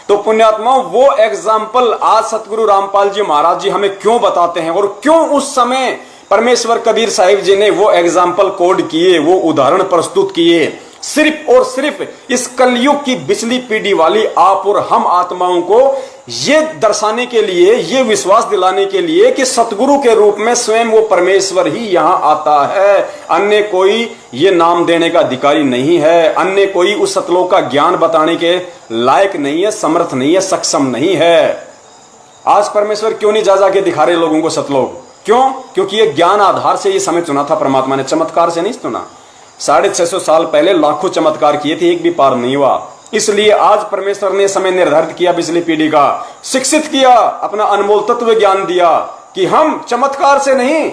तो पुण्यात्मा वो एग्जाम्पल आज सतगुरु रामपाल जी महाराज जी हमें क्यों बताते हैं, और क्यों उस समय परमेश्वर कबीर साहिब जी ने वो एग्जाम्पल कोड किए, वो उदाहरण प्रस्तुत किए, सिर्फ और सिर्फ इस कलयुग की बिचली पीढ़ी वाली आप और हम आत्माओं को ये दर्शाने के लिए, ये विश्वास दिलाने के लिए कि सतगुरु के रूप में स्वयं वो परमेश्वर ही यहां आता है। अन्य कोई ये नाम देने का अधिकारी नहीं है, अन्य कोई उस सतलोक का ज्ञान बताने के लायक नहीं है, समर्थ नहीं है, सक्षम नहीं है। आज परमेश्वर क्यों नहीं जा जाके दिखा रहे लोगों को सतलोक? क्यों? क्योंकि ये ज्ञान आधार से ये समय चुना था परमात्मा ने, चमत्कार से नहीं चुना। 650 साल पहले लाखों चमत्कार किए थे, एक भी पार नहीं हुआ। इसलिए आज परमेश्वर ने समय निर्धारित किया, पिछली पीढ़ी का शिक्षित किया, अपना अनमोल तत्व ज्ञान दिया कि हम चमत्कार से नहीं,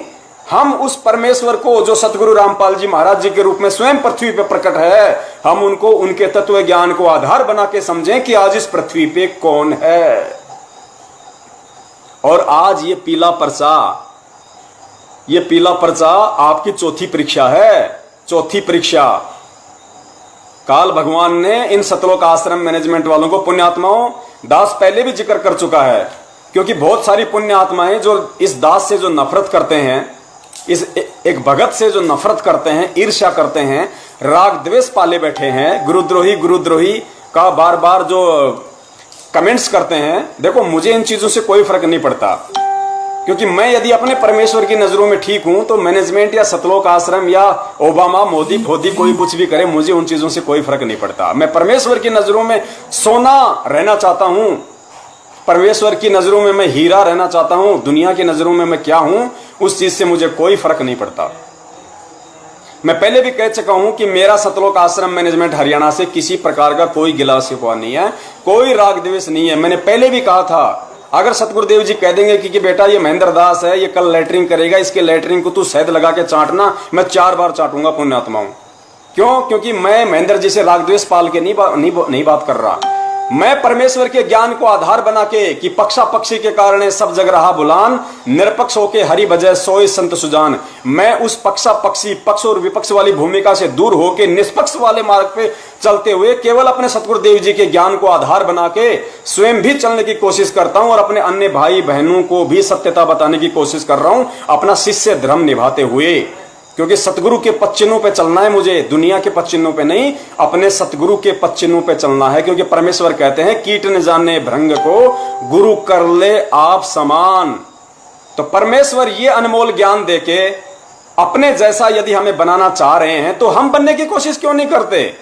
हम उस परमेश्वर को जो सतगुरु रामपाल जी महाराज जी के रूप में स्वयं पृथ्वी पे प्रकट है, हम उनको उनके तत्व ज्ञान को आधार बना के समझें कि आज इस पृथ्वी पे कौन है। और आज ये पीला पर्चा आपकी चौथी परीक्षा है, चौथी परीक्षा। काल भगवान ने इन सतलोक आश्रम मैनेजमेंट वालों को, पुण्यात्माओं, दास पहले भी जिक्र कर चुका है, क्योंकि बहुत सारी पुण्य आत्माएं जो इस दास से जो नफरत करते हैं, इस एक भगत से जो नफरत करते हैं, ईर्ष्या करते हैं, राग द्वेष पाले बैठे हैं, गुरुद्रोही का बार बार जो कमेंट्स करते हैं। देखो, मुझे इन चीजों से कोई फर्क नहीं पड़ता, क्योंकि मैं यदि अपने परमेश्वर की नजरों में ठीक हूं तो मैनेजमेंट या सतलोक आश्रम या ओबामा मोदी खोदी कोई कुछ भी करे, मुझे उन चीजों से कोई फर्क नहीं पड़ता। मैं परमेश्वर की नजरों में सोना रहना चाहता हूं, परमेश्वर की नजरों में मैं हीरा रहना चाहता हूं। दुनिया की नजरों में मैं क्या हूं, उस चीज से मुझे कोई फर्क नहीं पड़ता। मैं पहले भी कह चुका हूं कि मेरा सतलोक आश्रम मैनेजमेंट हरियाणा से किसी प्रकार का कोई गिला शिकवा नहीं है, कोई राग द्वेष नहीं है। मैंने पहले भी कहा था, अगर सतगुरुदेव जी कह देंगे कि बेटा ये महेंद्र दास है, ये कल लेटरिंग करेगा, इसके लेटरिंग को तू शहद लगा के चाटना, मैं 4 बार चाटूंगा पुण्यात्माओं। क्यों? क्योंकि मैं महेंद्र जी से राग द्वेष पाल के नहीं बात कर रहा। मैं परमेश्वर के ज्ञान को आधार बना के कि पक्षा पक्षी के कारण सब जग रहा बुलान, निरपक्ष होके हरि बजय सोए संत सुजान। मैं उस पक्षा पक्षी, पक्ष और विपक्ष वाली भूमिका से दूर होके निष्पक्ष वाले मार्ग पे चलते हुए केवल अपने सतगुरुदेव जी के ज्ञान को आधार बना के स्वयं भी चलने की कोशिश करता हूं और अपने अन्य भाई बहनों को भी सत्यता बताने की कोशिश कर रहा हूं, अपना शिष्य धर्म निभाते हुए। क्योंकि सतगुरु के पच्चिनों पे चलना है मुझे, दुनिया के पच्चिनों पे नहीं, अपने सतगुरु के पच्चिनों पे चलना है। क्योंकि परमेश्वर कहते हैं, कीट न जाने भृंग को गुरु कर ले आप समान। तो परमेश्वर ये अनमोल ज्ञान देके अपने जैसा यदि हमें बनाना चाह रहे हैं तो हम बनने की कोशिश क्यों नहीं करते?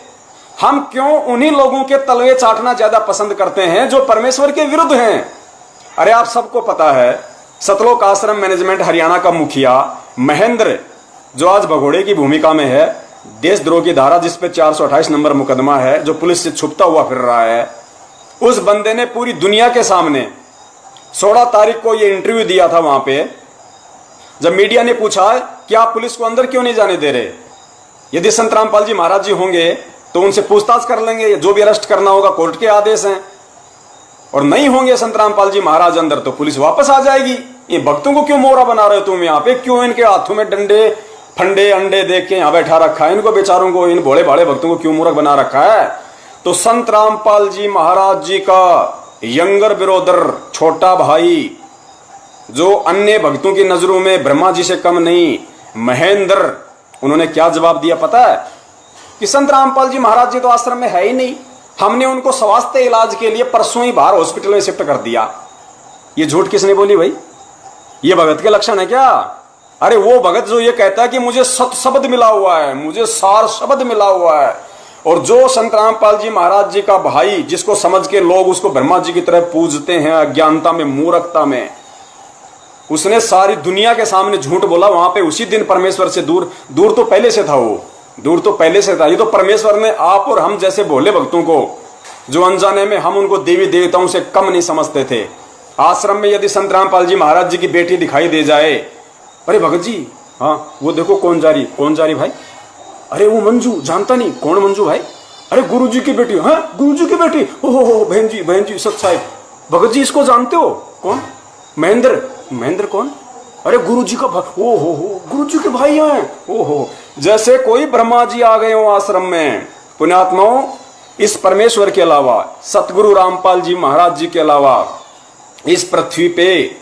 हम क्यों उन्हीं लोगों के तलवे चाटना ज्यादा पसंद करते हैं जो परमेश्वर के विरुद्ध हैं? अरे आप सबको पता है, सतलोक आश्रम मैनेजमेंट हरियाणा का मुखिया महेंद्र, जो आज भगोड़े की भूमिका में है, देशद्रोह की धारा जिस पे 428 नंबर मुकदमा है, जो पुलिस से छुपता हुआ फिर रहा है, उस बंदे ने पूरी दुनिया के सामने 16 तारीख को ये इंटरव्यू दिया था। वहां पे जब मीडिया ने पूछा कि आप पुलिस को अंदर क्यों नहीं जाने दे रहे, यदि संत रामपाल जी महाराज जी होंगे तो उनसे पूछताछ कर लेंगे, जो भी अरेस्ट करना होगा कोर्ट के आदेश हैं, और नहीं होंगे संत रामपाल जी महाराज अंदर तो पुलिस वापस आ जाएगी। ये भक्तों को क्यों मोहरा बना रहे हो तुम यहाँ पे? क्यों इनके हाथों में डंडे फंडे अंडे देख के यहाँ बैठा रखा है? इनको बेचारों को, इन भोले भाले भक्तों को क्यों मूर्ख बना रखा है? तो संत रामपाल जी महाराज जी का यंगर ब्रदर, छोटा भाई, जो अन्य भक्तों की नजरों में ब्रह्मा जी से कम नहीं, महेंद्र, उन्होंने क्या जवाब दिया पता है? कि संत रामपाल जी महाराज जी तो आश्रम में है ही नहीं, हमने उनको स्वास्थ्य इलाज के लिए परसों ही बाहर हॉस्पिटल में शिफ्ट कर दिया। ये झूठ किसने बोली भाई? ये भगत के लक्षण है क्या? अरे वो भगत जो ये कहता है कि मुझे सत शब्द मिला हुआ है, मुझे सार शब्द मिला हुआ है, और जो संत रामपाल जी महाराज जी का भाई, जिसको समझ के लोग उसको ब्रह्मा जी की तरह पूजते हैं, अज्ञानता में, मूर्खता में, उसने सारी दुनिया के सामने झूठ बोला। वहां पे उसी दिन परमेश्वर से दूर तो पहले से था, वो दूर तो पहले से था। ये तो परमेश्वर ने आप और हम जैसे भोले भक्तों को, जो अनजाने में हम उनको देवी देवताओं से कम नहीं समझते थे, आश्रम में यदि संत रामपाल जी महाराज जी की बेटी दिखाई दे जाए, अरे भगत जी, हाँ वो देखो कौन जा रही भाई, अरे वो मंजू, जानता नहीं कौन मंजू भाई? अरे गुरु जी की बेटी, हाँ गुरु जी की बेटी, ओहो बहन जी सच साहिब, भगत जी इसको जानते हो? कौन? महेंद्र कौन? अरे गुरु जी का ओहो गुरु जी के भाई हैं, ओहो। जैसे कोई ब्रह्मा जी आ गए हो आश्रम में। पुण्यात्माओं, इस परमेश्वर के अलावा, सतगुरु रामपाल जी महाराज जी के अलावा इस पृथ्वी पे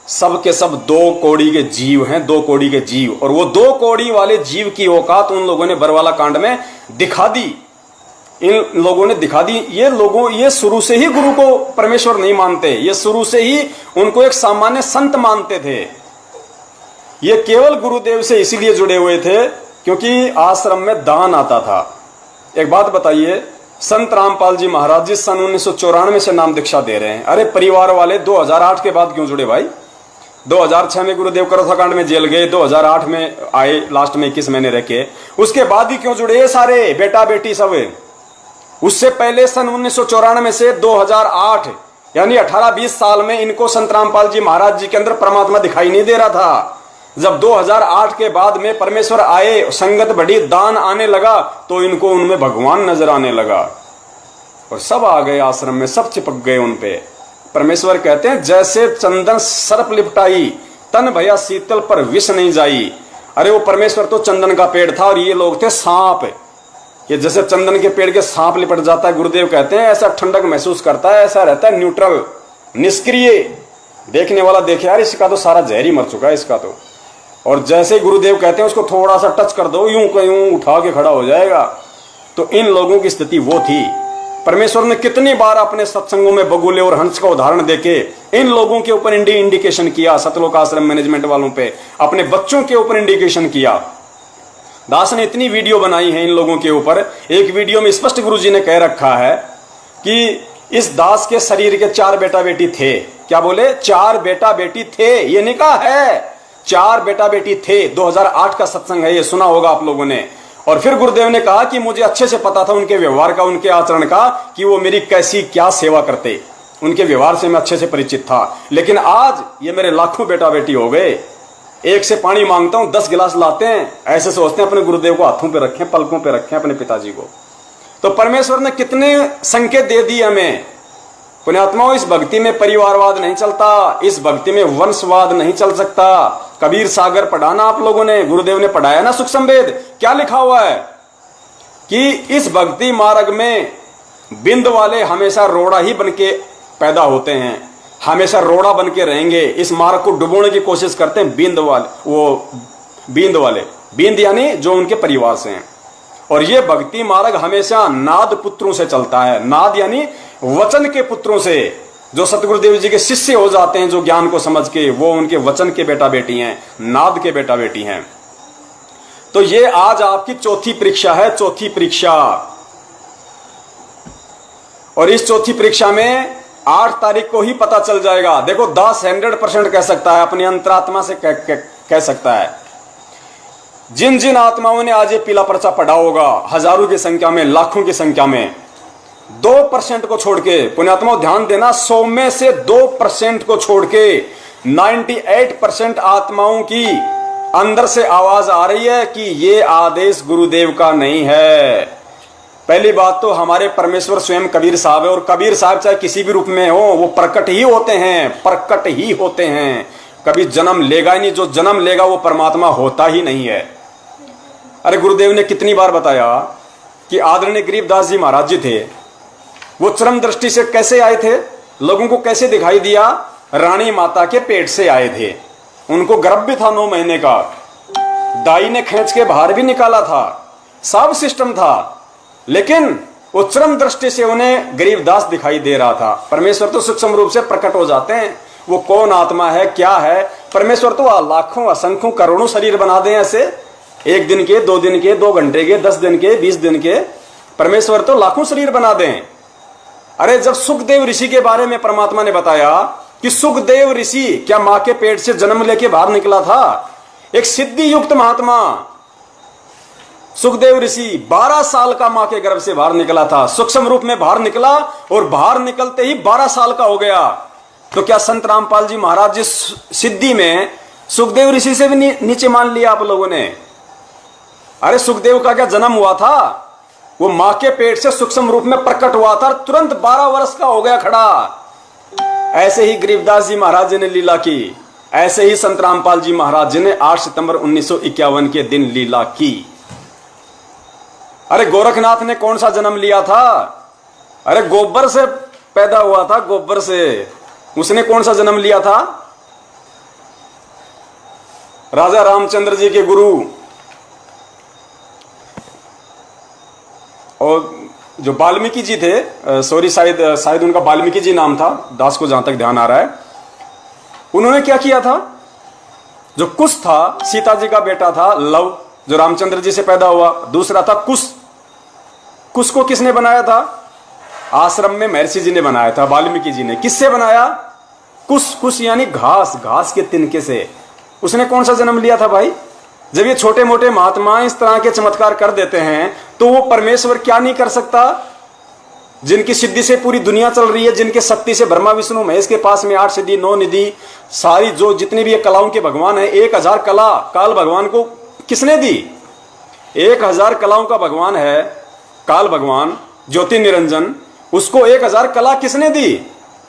सब के सब 2 कौड़ी के जीव हैं, 2 कौड़ी के जीव। और वो 2 कौड़ी वाले जीव की औकात उन लोगों ने बरवाला कांड में दिखा दी। इन लोगों ने दिखा दी। ये शुरू से ही गुरु को परमेश्वर नहीं मानते, ये शुरू से ही उनको एक सामान्य संत मानते थे। ये केवल गुरुदेव से इसीलिए जुड़े हुए थे क्योंकि आश्रम में दान आता था। एक बात बताइए, संत रामपाल जी महाराज जी सन 1994 से नाम दीक्षा दे रहे हैं। अरे परिवार वाले 2008 के बाद क्यों जुड़े भाई? 2006 में गुरुदेव करोथाकांड में जेल गए, 2008 में आए, लास्ट में 21 महीने रह के, उसके बाद ही क्यों जुड़े? ये सारे बेटा बेटी सब। उससे पहले सन 1994 से 2008 यानी 18-20 साल में इनको संत रामपाल जी महाराज जी के अंदर परमात्मा दिखाई नहीं दे रहा था। जब 2008 के बाद में परमेश्वर आए, संगत बढ़ी, दान आने लगा, तो इनको उनमें भगवान नजर आने लगा और सब आ गए आश्रम में, सब चिपक गए उन पे। परमेश्वर कहते हैं जैसे चंदन सर्प लिपटाई, तन भया शीतल पर विष नहीं जाई। अरे वो परमेश्वर तो चंदन का पेड़ था और ये लोग थे सांप। ये जैसे चंदन के पेड़ के सांप लिपट जाता है, गुरुदेव कहते हैं ऐसा ठंडक महसूस करता है, ऐसा रहता है न्यूट्रल, निष्क्रिय। देखने वाला देखे यार इसका तो सारा जहर ही मर चुका है इसका तो। और जैसे गुरुदेव कहते हैं उसको थोड़ा सा टच कर दो, यूं का यूं उठा के खड़ा हो जाएगा। तो इन लोगों की स्थिति वो थी। परमेश्वर ने कितनी बार अपने सत्संगों में बगुले और हंस का उदाहरण देके इन लोगों के ऊपर इंडिकेशन किया, सतलोक आश्रम मैनेजमेंट वालों पे, अपने बच्चों के ऊपर इंडिकेशन किया। दास ने इतनी वीडियो बनाई है इन लोगों के ऊपर। एक वीडियो में स्पष्ट गुरुजी ने कह रखा है कि इस दास के शरीर के 4 बेटा बेटी थे। क्या बोले? 4 बेटा बेटी थे। ये नहीं कहा है, 4 बेटा बेटी थे। 2008 का सत्संग है, ये सुना होगा आप लोगों ने। और फिर गुरुदेव ने कहा कि मुझे अच्छे से पता था उनके व्यवहार का, उनके आचरण का, कि वो मेरी कैसी क्या सेवा करते। उनके व्यवहार से मैं अच्छे से परिचित था। लेकिन आज ये मेरे लाखों बेटा बेटी हो गए। एक से पानी मांगता हूं 10 गिलास लाते हैं, ऐसे सोचते हैं अपने गुरुदेव को हाथों पे रखें, पलकों पे रखें अपने पिताजी को। तो परमेश्वर ने कितने संकेत दे दिए हमें। पुण्यात्माओं, इस भक्ति में परिवारवाद नहीं चलता, इस भक्ति में वंशवाद नहीं चल सकता। कबीर सागर पढ़ाना आप लोगों ने, गुरुदेव ने पढ़ाया ना सुख संवेद। क्या लिखा हुआ है कि इस भक्ति मार्ग में बिंद वाले हमेशा रोड़ा ही बन के पैदा होते हैं, हमेशा रोड़ा बन के रहेंगे। इस मार्ग को डुबोने की कोशिश करते हैं बिंद वाले, बिंद यानी जो उनके परिवार से हैं। और ये भक्ति मार्ग हमेशा नाद पुत्रों से चलता है। नाद यानी वचन के पुत्रों से, जो सतगुरुदेव जी के शिष्य हो जाते हैं, जो ज्ञान को समझ के, वो उनके वचन के बेटा बेटी हैं, नाद के बेटा बेटी हैं। तो ये आज आपकी चौथी परीक्षा है, चौथी परीक्षा। और इस चौथी परीक्षा में 8 तारीख को ही पता चल जाएगा। देखो, दास 100% कह सकता है, अपनी अंतरात्मा से कह सकता है। जिन जिन आत्माओं ने आज ये पीला पर्चा पढ़ा होगा, हजारों की संख्या में, लाखों की संख्या में, 2% को छोड़ के, पुण्यात्माओं ध्यान देना, 100 में से 2% को छोड़ के 98% आत्माओं की अंदर से आवाज आ रही है कि ये आदेश गुरुदेव का नहीं है। पहली बात तो हमारे परमेश्वर स्वयं कबीर साहब है, और कबीर साहब चाहे किसी भी रूप में हो, वो प्रकट ही होते हैं, प्रकट ही होते हैं। कभी जन्म लेगा ही नहीं, जो जन्म लेगा वो परमात्मा होता ही नहीं है। अरे गुरुदेव ने कितनी बार बताया कि आदरणीय गरीबदास जी महाराज जी थे, वो चरम दृष्टि से कैसे आए थे, लोगों को कैसे दिखाई दिया? रानी माता के पेट से आए थे। उनको गर्भ भी था 9 महीने का, दाई ने खींच के बाहर भी निकाला था, सब सिस्टम था। लेकिन वो चरम दृष्टि से उन्हें गरीबदास दिखाई दे रहा था। परमेश्वर तो सूक्ष्म रूप से प्रकट हो जाते हैं, वो कौन आत्मा है क्या है। परमेश्वर तो लाखों असंख्यों करोड़ों शरीर बना दें ऐसे, 1 दिन के, 2 दिन के, 2 घंटे के, 10 दिन के, 20 दिन के, परमेश्वर तो लाखों शरीर बना दें। अरे जब सुखदेव ऋषि के बारे में परमात्मा ने बताया कि सुखदेव ऋषि क्या मां के पेट से जन्म लेके बाहर निकला था, एक सिद्धि युक्त महात्मा सुखदेव ऋषि 12 साल का मां के गर्भ से बाहर निकला था, सूक्ष्म रूप में बाहर निकला और बाहर निकलते ही 12 साल का हो गया। तो क्या संत रामपाल जी महाराज जिस सिद्धि में सुखदेव ऋषि से भी नीचे मान लिया आप लोगों ने? अरे सुखदेव का क्या जन्म हुआ था, वो मां के पेट से सूक्ष्म रूप में प्रकट हुआ था, तुरंत 12 वर्ष का हो गया खड़ा। ऐसे ही गरीबदास जी महाराज जी ने लीला की, ऐसे ही संत रामपाल जी महाराज जी ने 8 सितंबर 1951 के दिन लीला की। अरे गोरखनाथ ने कौन सा जन्म लिया था? अरे गोबर से पैदा हुआ था, गोबर से। उसने कौन सा जन्म लिया था? राजा रामचंद्र जी के गुरु और जो वाल्मीकि जी थे, सॉरी शायद उनका वाल्मीकि जी नाम था, दास को जहां तक ध्यान आ रहा है, उन्होंने क्या किया था? जो कुश था सीता जी का बेटा था, लव जो रामचंद्र जी से पैदा हुआ, दूसरा था कुश। कुश को किसने बनाया था? आश्रम में महर्षि जी ने बनाया था, वाल्मीकि जी ने। किससे बनाया? कुश, कुश यानी घास, घास के तिनके से। उसने कौन सा जन्म लिया था भाई? जब ये छोटे मोटे महात्मा इस तरह के चमत्कार कर देते हैं तो वो परमेश्वर क्या नहीं कर सकता? जिनकी सिद्धि से पूरी दुनिया चल रही है, जिनके शक्ति से ब्रह्मा विष्णु महेश के पास में 8 सिद्धि 9 निधि, सारी जो जितनी भी कलाओं के भगवान है, 1000 कला काल भगवान को किसने दी? 1000 कलाओं का भगवान है काल भगवान, ज्योति निरंजन, उसको 1000 कला किसने दी?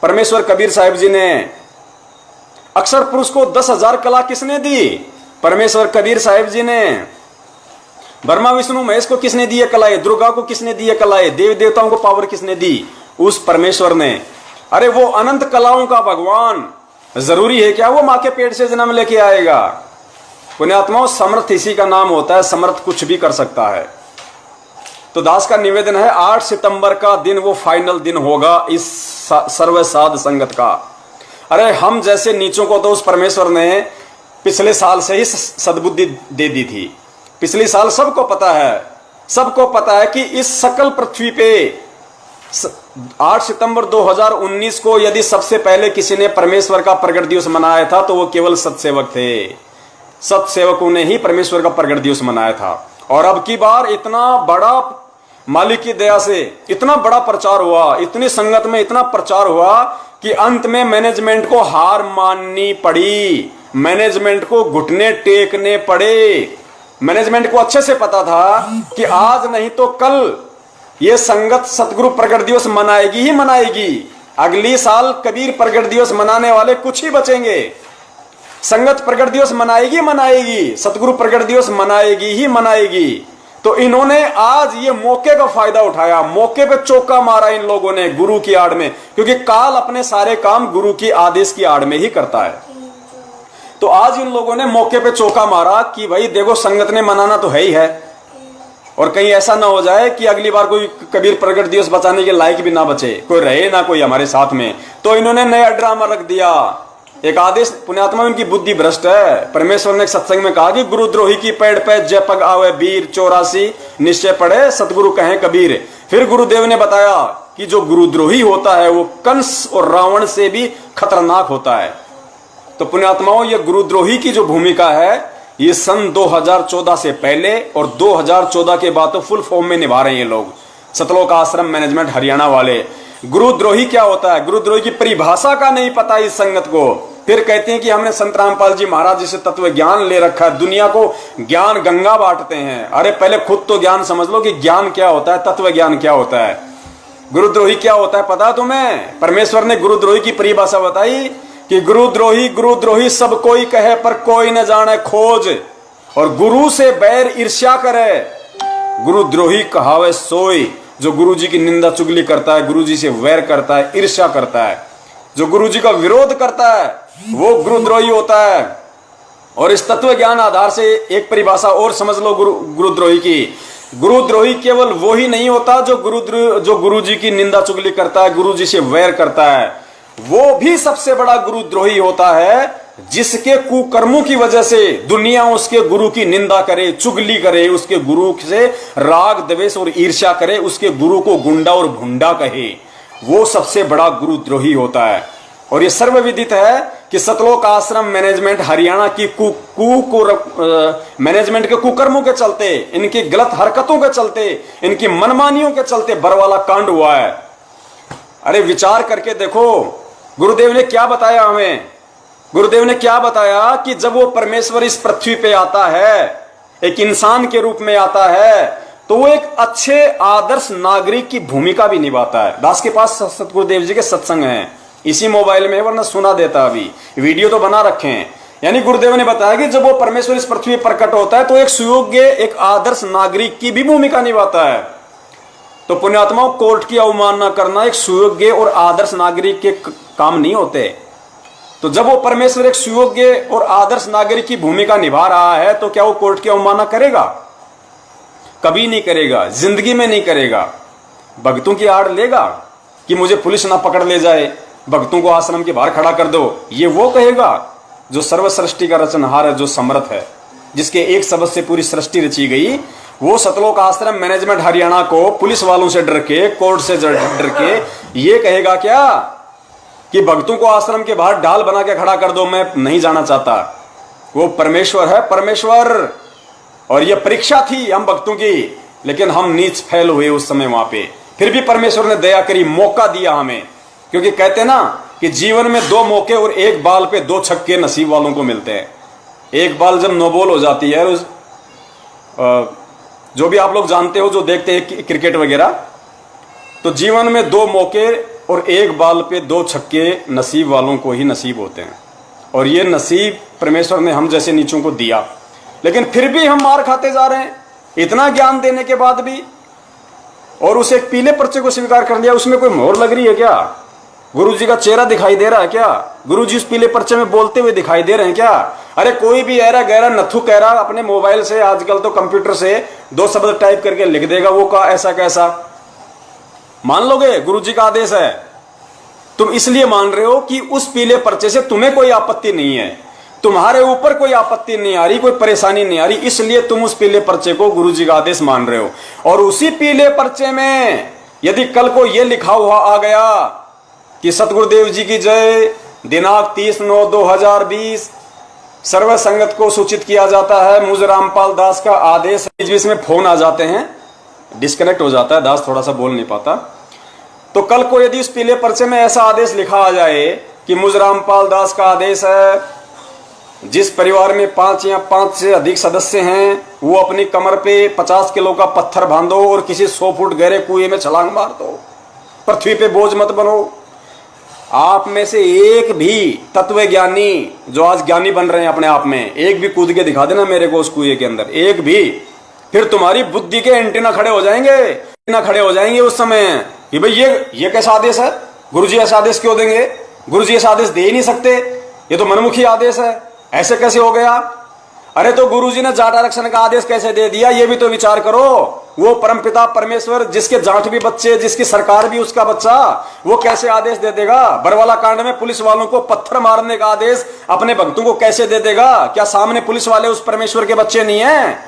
परमेश्वर कबीर साहिब जी ने। अक्षर पुरुष को 10,000 कला किसने दी? परमेश्वर कबीर साहिब जी ने। ब्रह्मा विष्णु महेश को किसने दी कलाएं? दुर्गा को किसने दी कलाएं? देवी देवताओं को पावर किसने दी? उस परमेश्वर ने। अरे वो अनंत कलाओं का भगवान जरूरी है क्या वो मां के पेट से जन्म लेके आएगा? पुण्यात्माओं, समर्थ इसी का नाम होता है, समर्थ कुछ भी कर सकता है। तो दास का निवेदन है, 8 सितंबर का दिन वो फाइनल दिन होगा इस सर्व साध संगत का। अरे हम जैसे नीचों को तो उस परमेश्वर ने पिछले साल से ही सद्बुद्धि दे दी थी। पिछले साल सबको पता है कि इस सकल पृथ्वी पे 8 सितंबर 2019 को यदि सबसे पहले किसी ने परमेश्वर का प्रगट दिवस मनाया था तो वो केवल सत्सेवक थे। सत्सेवकों ने ही परमेश्वर का प्रगट दिवस मनाया था। और अब की बार इतना बड़ा, मालिक की दया से इतना बड़ा प्रचार हुआ, इतनी संगत में इतना प्रचार हुआ कि अंत में मैनेजमेंट को हार माननी पड़ी, मैनेजमेंट को घुटने टेकने पड़े। मैनेजमेंट को अच्छे से पता था कि आज नहीं तो कल ये संगत सतगुरु प्रगट दिवस मनाएगी ही मनाएगी। अगली साल कबीर प्रगट दिवस मनाने वाले कुछ ही बचेंगे। संगत प्रगट दिवस मनाएगी, सतगुरु प्रगट दिवस मनाएगी ही मनाएगी। तो इन्होंने आज ये मौके का फायदा उठाया, मौके पे चौका मारा इन लोगों ने गुरु की आड़ में, क्योंकि काल अपने सारे काम गुरु की आदेश की आड़ में ही करता है। तो आज इन लोगों ने मौके पे चौका मारा कि भाई देखो संगत ने मनाना तो है ही है, और कहीं ऐसा ना हो जाए कि अगली बार कोई कबीर प्रगट दिवस बचाने के लायक भी ना बचे, कोई रहे ना कोई हमारे साथ में। तो इन्होंने नया ड्रामा रख दिया, एक आदेश। पुण्यात्मा उनकी बुद्धि भ्रष्ट है। परमेश्वर ने सत्संग में कहा कि गुरुद्रोही की पेड़ पे जय पग आवे वीर, 84 निश्चय पड़े सतगुरु कहें कबीर। फिर गुरुदेव ने बताया कि जो गुरुद्रोही होता है वो कंस और रावण से भी खतरनाक होता है। तो पुण्यात्माओं, ये गुरुद्रोही की जो भूमिका है ये सन 2014 से पहले और 2014 के बाद तो फुल फॉर्म में निभा रहे हैं ये लोग, सतलोक आश्रम मैनेजमेंट हरियाणा वाले। गुरुद्रोही क्या होता है? गुरुद्रोही की परिभाषा का नहीं पता इस संगत को। फिर कहते हैं कि हमने संत रामपाल जी महाराज जी से तत्व ज्ञान ले रखा है, दुनिया को ज्ञान गंगा बांटते हैं। अरे पहले खुद तो ज्ञान समझ लो कि ज्ञान क्या होता है, तत्व ज्ञान क्या होता है, गुरुद्रोही क्या होता है पता तुम्हें? परमेश्वर ने गुरुद्रोही की परिभाषा बताई कि गुरुद्रोही सब कोई कहे पर कोई न जाने खोज, और गुरु से बैर ईर्ष्या करे। गुरुद्रोही कहावे सोई, जो गुरु जी की निंदा चुगली करता है, गुरु जी से वैर करता है, ईर्ष्या करता है, जो गुरु जी का विरोध करता है वो गुरुद्रोही होता है। और इस तत्व ज्ञान आधार से एक परिभाषा और समझ लो गुरुद्रोही की, गुरुद्रोही केवल वो ही नहीं होता जो गुरु जी की निंदा चुगली करता है, गुरु जी से वैर करता है। वो भी सबसे बड़ा गुरुद्रोही होता है जिसके कुकर्मों की वजह से दुनिया उसके गुरु की निंदा करे, चुगली करे, उसके गुरु से राग द्वेष और ईर्ष्या करे, उसके गुरु को गुंडा और भुंडा कहे। वो सबसे बड़ा गुरुद्रोही होता है। और ये सर्वविदित है कि सतलोक आश्रम मैनेजमेंट हरियाणा की मैनेजमेंट के कुकर्मों के चलते, इनकी गलत हरकतों के चलते, इनकी मनमानियों के चलते बरवाला कांड हुआ है। अरे विचार करके देखो, गुरुदेव ने क्या बताया हमें। गुरुदेव ने क्या बताया कि जब वो परमेश्वर इस पृथ्वी पे आता है, एक इंसान के रूप में आता है, तो वो एक अच्छे आदर्श नागरिक की भूमिका भी निभाता है। दास के पास सतगुरुदेव जी के सत्संग हैं, इसी मोबाइल में, वरना सुना देता, अभी वीडियो तो बना रखे हैं। यानी गुरुदेव ने बताया कि जब वो परमेश्वर इस पृथ्वी पर प्रकट होता है तो एक सुयोग्य, एक आदर्श नागरिक की भी भूमिका निभाता है। तो पुण्यात्माओं, कोर्ट की अवमानना करना एक सुयोग्य और आदर्श नागरिक के काम नहीं होते। तो जब वो परमेश्वर एक सुयोग्य और आदर्श नागरिक की भूमिका निभा रहा है तो क्या वो कोर्ट की अवमानना करेगा? कभी नहीं करेगा, जिंदगी में नहीं करेगा। भक्तों की आड़ लेगा कि मुझे पुलिस ना पकड़ ले जाए, भक्तों को आश्रम के बाहर खड़ा कर दो, ये वो कहेगा जो सर्व सृष्टि का रचनहार है, जो समर्थ है, जिसके एक शब्द से पूरी सृष्टि रची गई। वो सतलोक आश्रम मैनेजमेंट हरियाणा को पुलिस वालों से डर के, कोर्ट से डर के ये कहेगा क्या कि भक्तों को आश्रम के बाहर ढाल बना के खड़ा कर दो, मैं नहीं जाना चाहता। वो परमेश्वर है, परमेश्वर। और ये परीक्षा थी हम भक्तों की, लेकिन हम नीच फैल हुए उस समय वहां पे। फिर भी परमेश्वर ने दया करी, मौका दिया हमें, क्योंकि कहते ना कि जीवन में 2 मौके और एक बाल पे 2 छक्के नसीब वालों को मिलते हैं। एक बाल जब नो बॉल हो जाती है, जो भी आप लोग जानते हो, जो देखते हैं क्रिकेट वगैरह, तो जीवन में 2 मौके और एक बाल पे 2 छक्के नसीब वालों को ही नसीब होते हैं। और ये नसीब परमेश्वर ने हम जैसे नीचों को दिया, लेकिन फिर भी हम मार खाते जा रहे हैं, इतना ज्ञान देने के बाद भी। और उसे एक पीले पर्चे को स्वीकार कर लिया, उसमें कोई मोहर लग रही है क्या? गुरु जी का चेहरा दिखाई दे रहा है क्या? गुरु जी उस पीले पर्चे में बोलते हुए दिखाई दे रहे हैं क्या? अरे कोई भी ऐरा गहरा नथु कह रहा अपने मोबाइल से, आजकल तो कंप्यूटर से 2 शब्द टाइप करके लिख देगा, वो का ऐसा कैसा मान लोगे? गुरु जी का आदेश है, तुम इसलिए मान रहे हो कि उस पीले पर्चे से तुम्हें कोई आपत्ति नहीं है, तुम्हारे ऊपर कोई आपत्ति नहीं आ रही, कोई परेशानी नहीं आ रही, इसलिए तुम उस पीले पर्चे को गुरु जी का आदेश मान रहे हो। और उसी पीले पर्चे में यदि कल को यह लिखा हुआ आ गया कि सतगुरुदेव जी की जय, दिनांक 30/9/2020 सर्व संगत को सूचित किया जाता है, मुझ रामपाल दास का आदेश। बीच में फोन आ जाते हैं, डिस्कनेक्ट हो जाता है, दास थोड़ा सा बोल नहीं पाता। तो कल को यदि उस पीले पर्चे में ऐसा आदेश लिखा आ जाए कि मुझ रामपाल दास का आदेश है, जिस परिवार में 5 या 5 से अधिक सदस्य हैं, वो अपनी कमर पे 50 किलो का पत्थर बांधो और किसी 100 फुट गहरे कुएं में छलांग मार दो, पृथ्वी पे बोझ मत बनो। आप में से एक भी तत्व ज्ञानी जो आज ज्ञानी बन रहे हैं अपने आप में, एक भी कूद के दिखा देना मेरे को उस कुएं के अंदर, एक भी, फिर तुम्हारी बुद्धि के एंटीना खड़े हो जाएंगे, एंटीना खड़े हो जाएंगे उस समय कि भाई ये कैसा आदेश है? गुरुजी ऐसा आदेश क्यों देंगे? गुरुजी ऐसा आदेश दे ही नहीं सकते, ये तो मनमुखी आदेश है, ऐसे कैसे हो गया? अरे तो गुरुजी ने जाट आरक्षण का आदेश कैसे दे दिया, ये भी तो विचार करो। वो परमपिता परमेश्वर, जिसके जाट भी बच्चे, जिसकी सरकार भी उसका बच्चा, वो कैसे आदेश दे देगा? बरवाला कांड में पुलिस वालों को पत्थर मारने का आदेश अपने भक्तों को कैसे दे देगा? क्या सामने पुलिस वाले उस परमेश्वर के बच्चे नहीं है?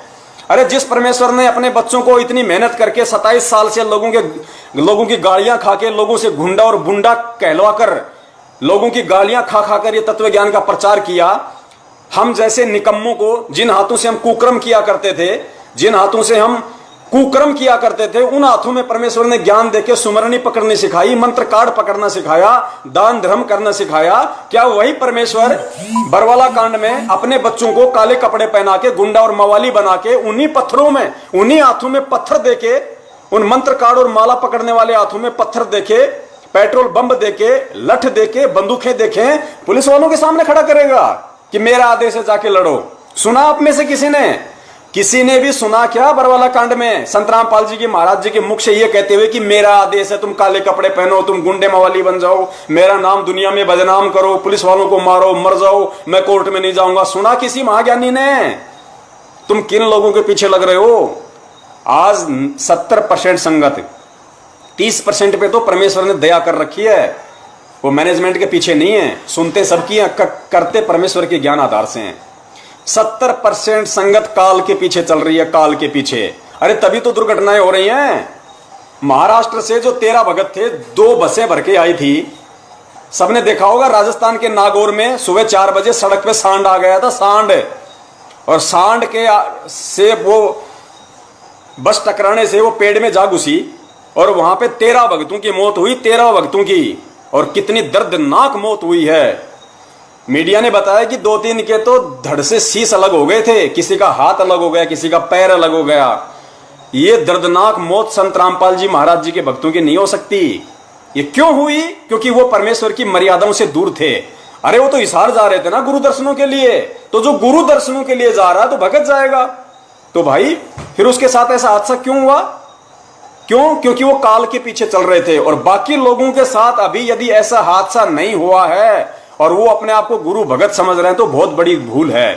अरे जिस परमेश्वर ने अपने बच्चों को इतनी मेहनत करके 27 साल से लोगों की गालियां खा के, लोगों से गुंडा और बुंडा कहलवाकर, लोगों की गालियां खा खाकर ये तत्व ज्ञान का प्रचार किया, हम जैसे निकम्मों को, जिन हाथों से हम कुकर्म किया करते थे, जिन हाथों से हम कुकर्म किया करते थे, उन हाथों में परमेश्वर ने ज्ञान देके सुमरनी पकड़नी सिखाई, मंत्र कार्ड पकड़ना सिखाया, दान धर्म करना सिखाया। क्या वही परमेश्वर बरवाला कांड में अपने बच्चों को काले कपड़े पहना के, गुंडा और मवाली बना के, उन्हीं पत्थरों में, उन्हीं हाथों में पत्थर देके, उन मंत्र कार्ड और माला पकड़ने वाले हाथों में पत्थर देके, पेट्रोल बम देके, लठ देके, बंदूकें देके पुलिस वालों के सामने खड़ा करेगा कि मेरा आदेश है, जाके लड़ो? सुना आप में से किसी ने भी सुना क्या बरवाला कांड में संत रामपाल जी की, महाराज जी के मुख से ये कहते हुए कि मेरा आदेश है, तुम काले कपड़े पहनो, तुम गुंडे मवाली बन जाओ, मेरा नाम दुनिया में बदनाम करो, पुलिस वालों को मारो, मर जाओ, मैं कोर्ट में नहीं जाऊंगा? सुना किसी महाज्ञानी ने? तुम किन लोगों के पीछे लग रहे हो? आज 70% संगत, 30% पे तो परमेश्वर ने दया कर रखी है। वो मैनेजमेंट के पीछे नहीं है, सुनते सबकी हैं, करते परमेश्वर के ज्ञान आधार से हैं। 70% संगत काल के पीछे चल रही है, काल के पीछे। अरे तभी तो दुर्घटनाएं हो रही हैं। महाराष्ट्र से जो 13 भगत थे, 2 बसें भर के आई थी। सबने देखा होगा राजस्थान के नागौर में सुबह 4 बजे सड़क पे सांड आ गया था, सांड। और सांड के से वो बस टकराने से वो पेड़ में जा घुसी और वहां पे 13 भक्तों की मौत हुई, 13 भक्तों की। और कितनी दर्दनाक मौत हुई है। मीडिया ने बताया कि 2-3 के तो धड़ से शीश अलग हो गए थे, किसी का हाथ अलग हो गया, किसी का पैर अलग हो गया। ये दर्दनाक मौत संत रामपाल जी महाराज जी के भक्तों की नहीं हो सकती। ये क्यों हुई? क्योंकि वो परमेश्वर की मर्यादाओं से दूर थे। अरे वो तो हिसार जा रहे थे ना गुरु दर्शनों के लिए। तो जो गुरु दर्शनों के लिए जा रहा है तो भगत जाएगा। तो भाई फिर उसके साथ ऐसा हादसा क्यों हुआ? क्यों? क्योंकि वो काल के पीछे चल रहे थे। और बाकी लोगों के साथ अभी यदि ऐसा हादसा नहीं हुआ है और वो अपने आप को गुरु भगत समझ रहे हैं तो बहुत बड़ी भूल है।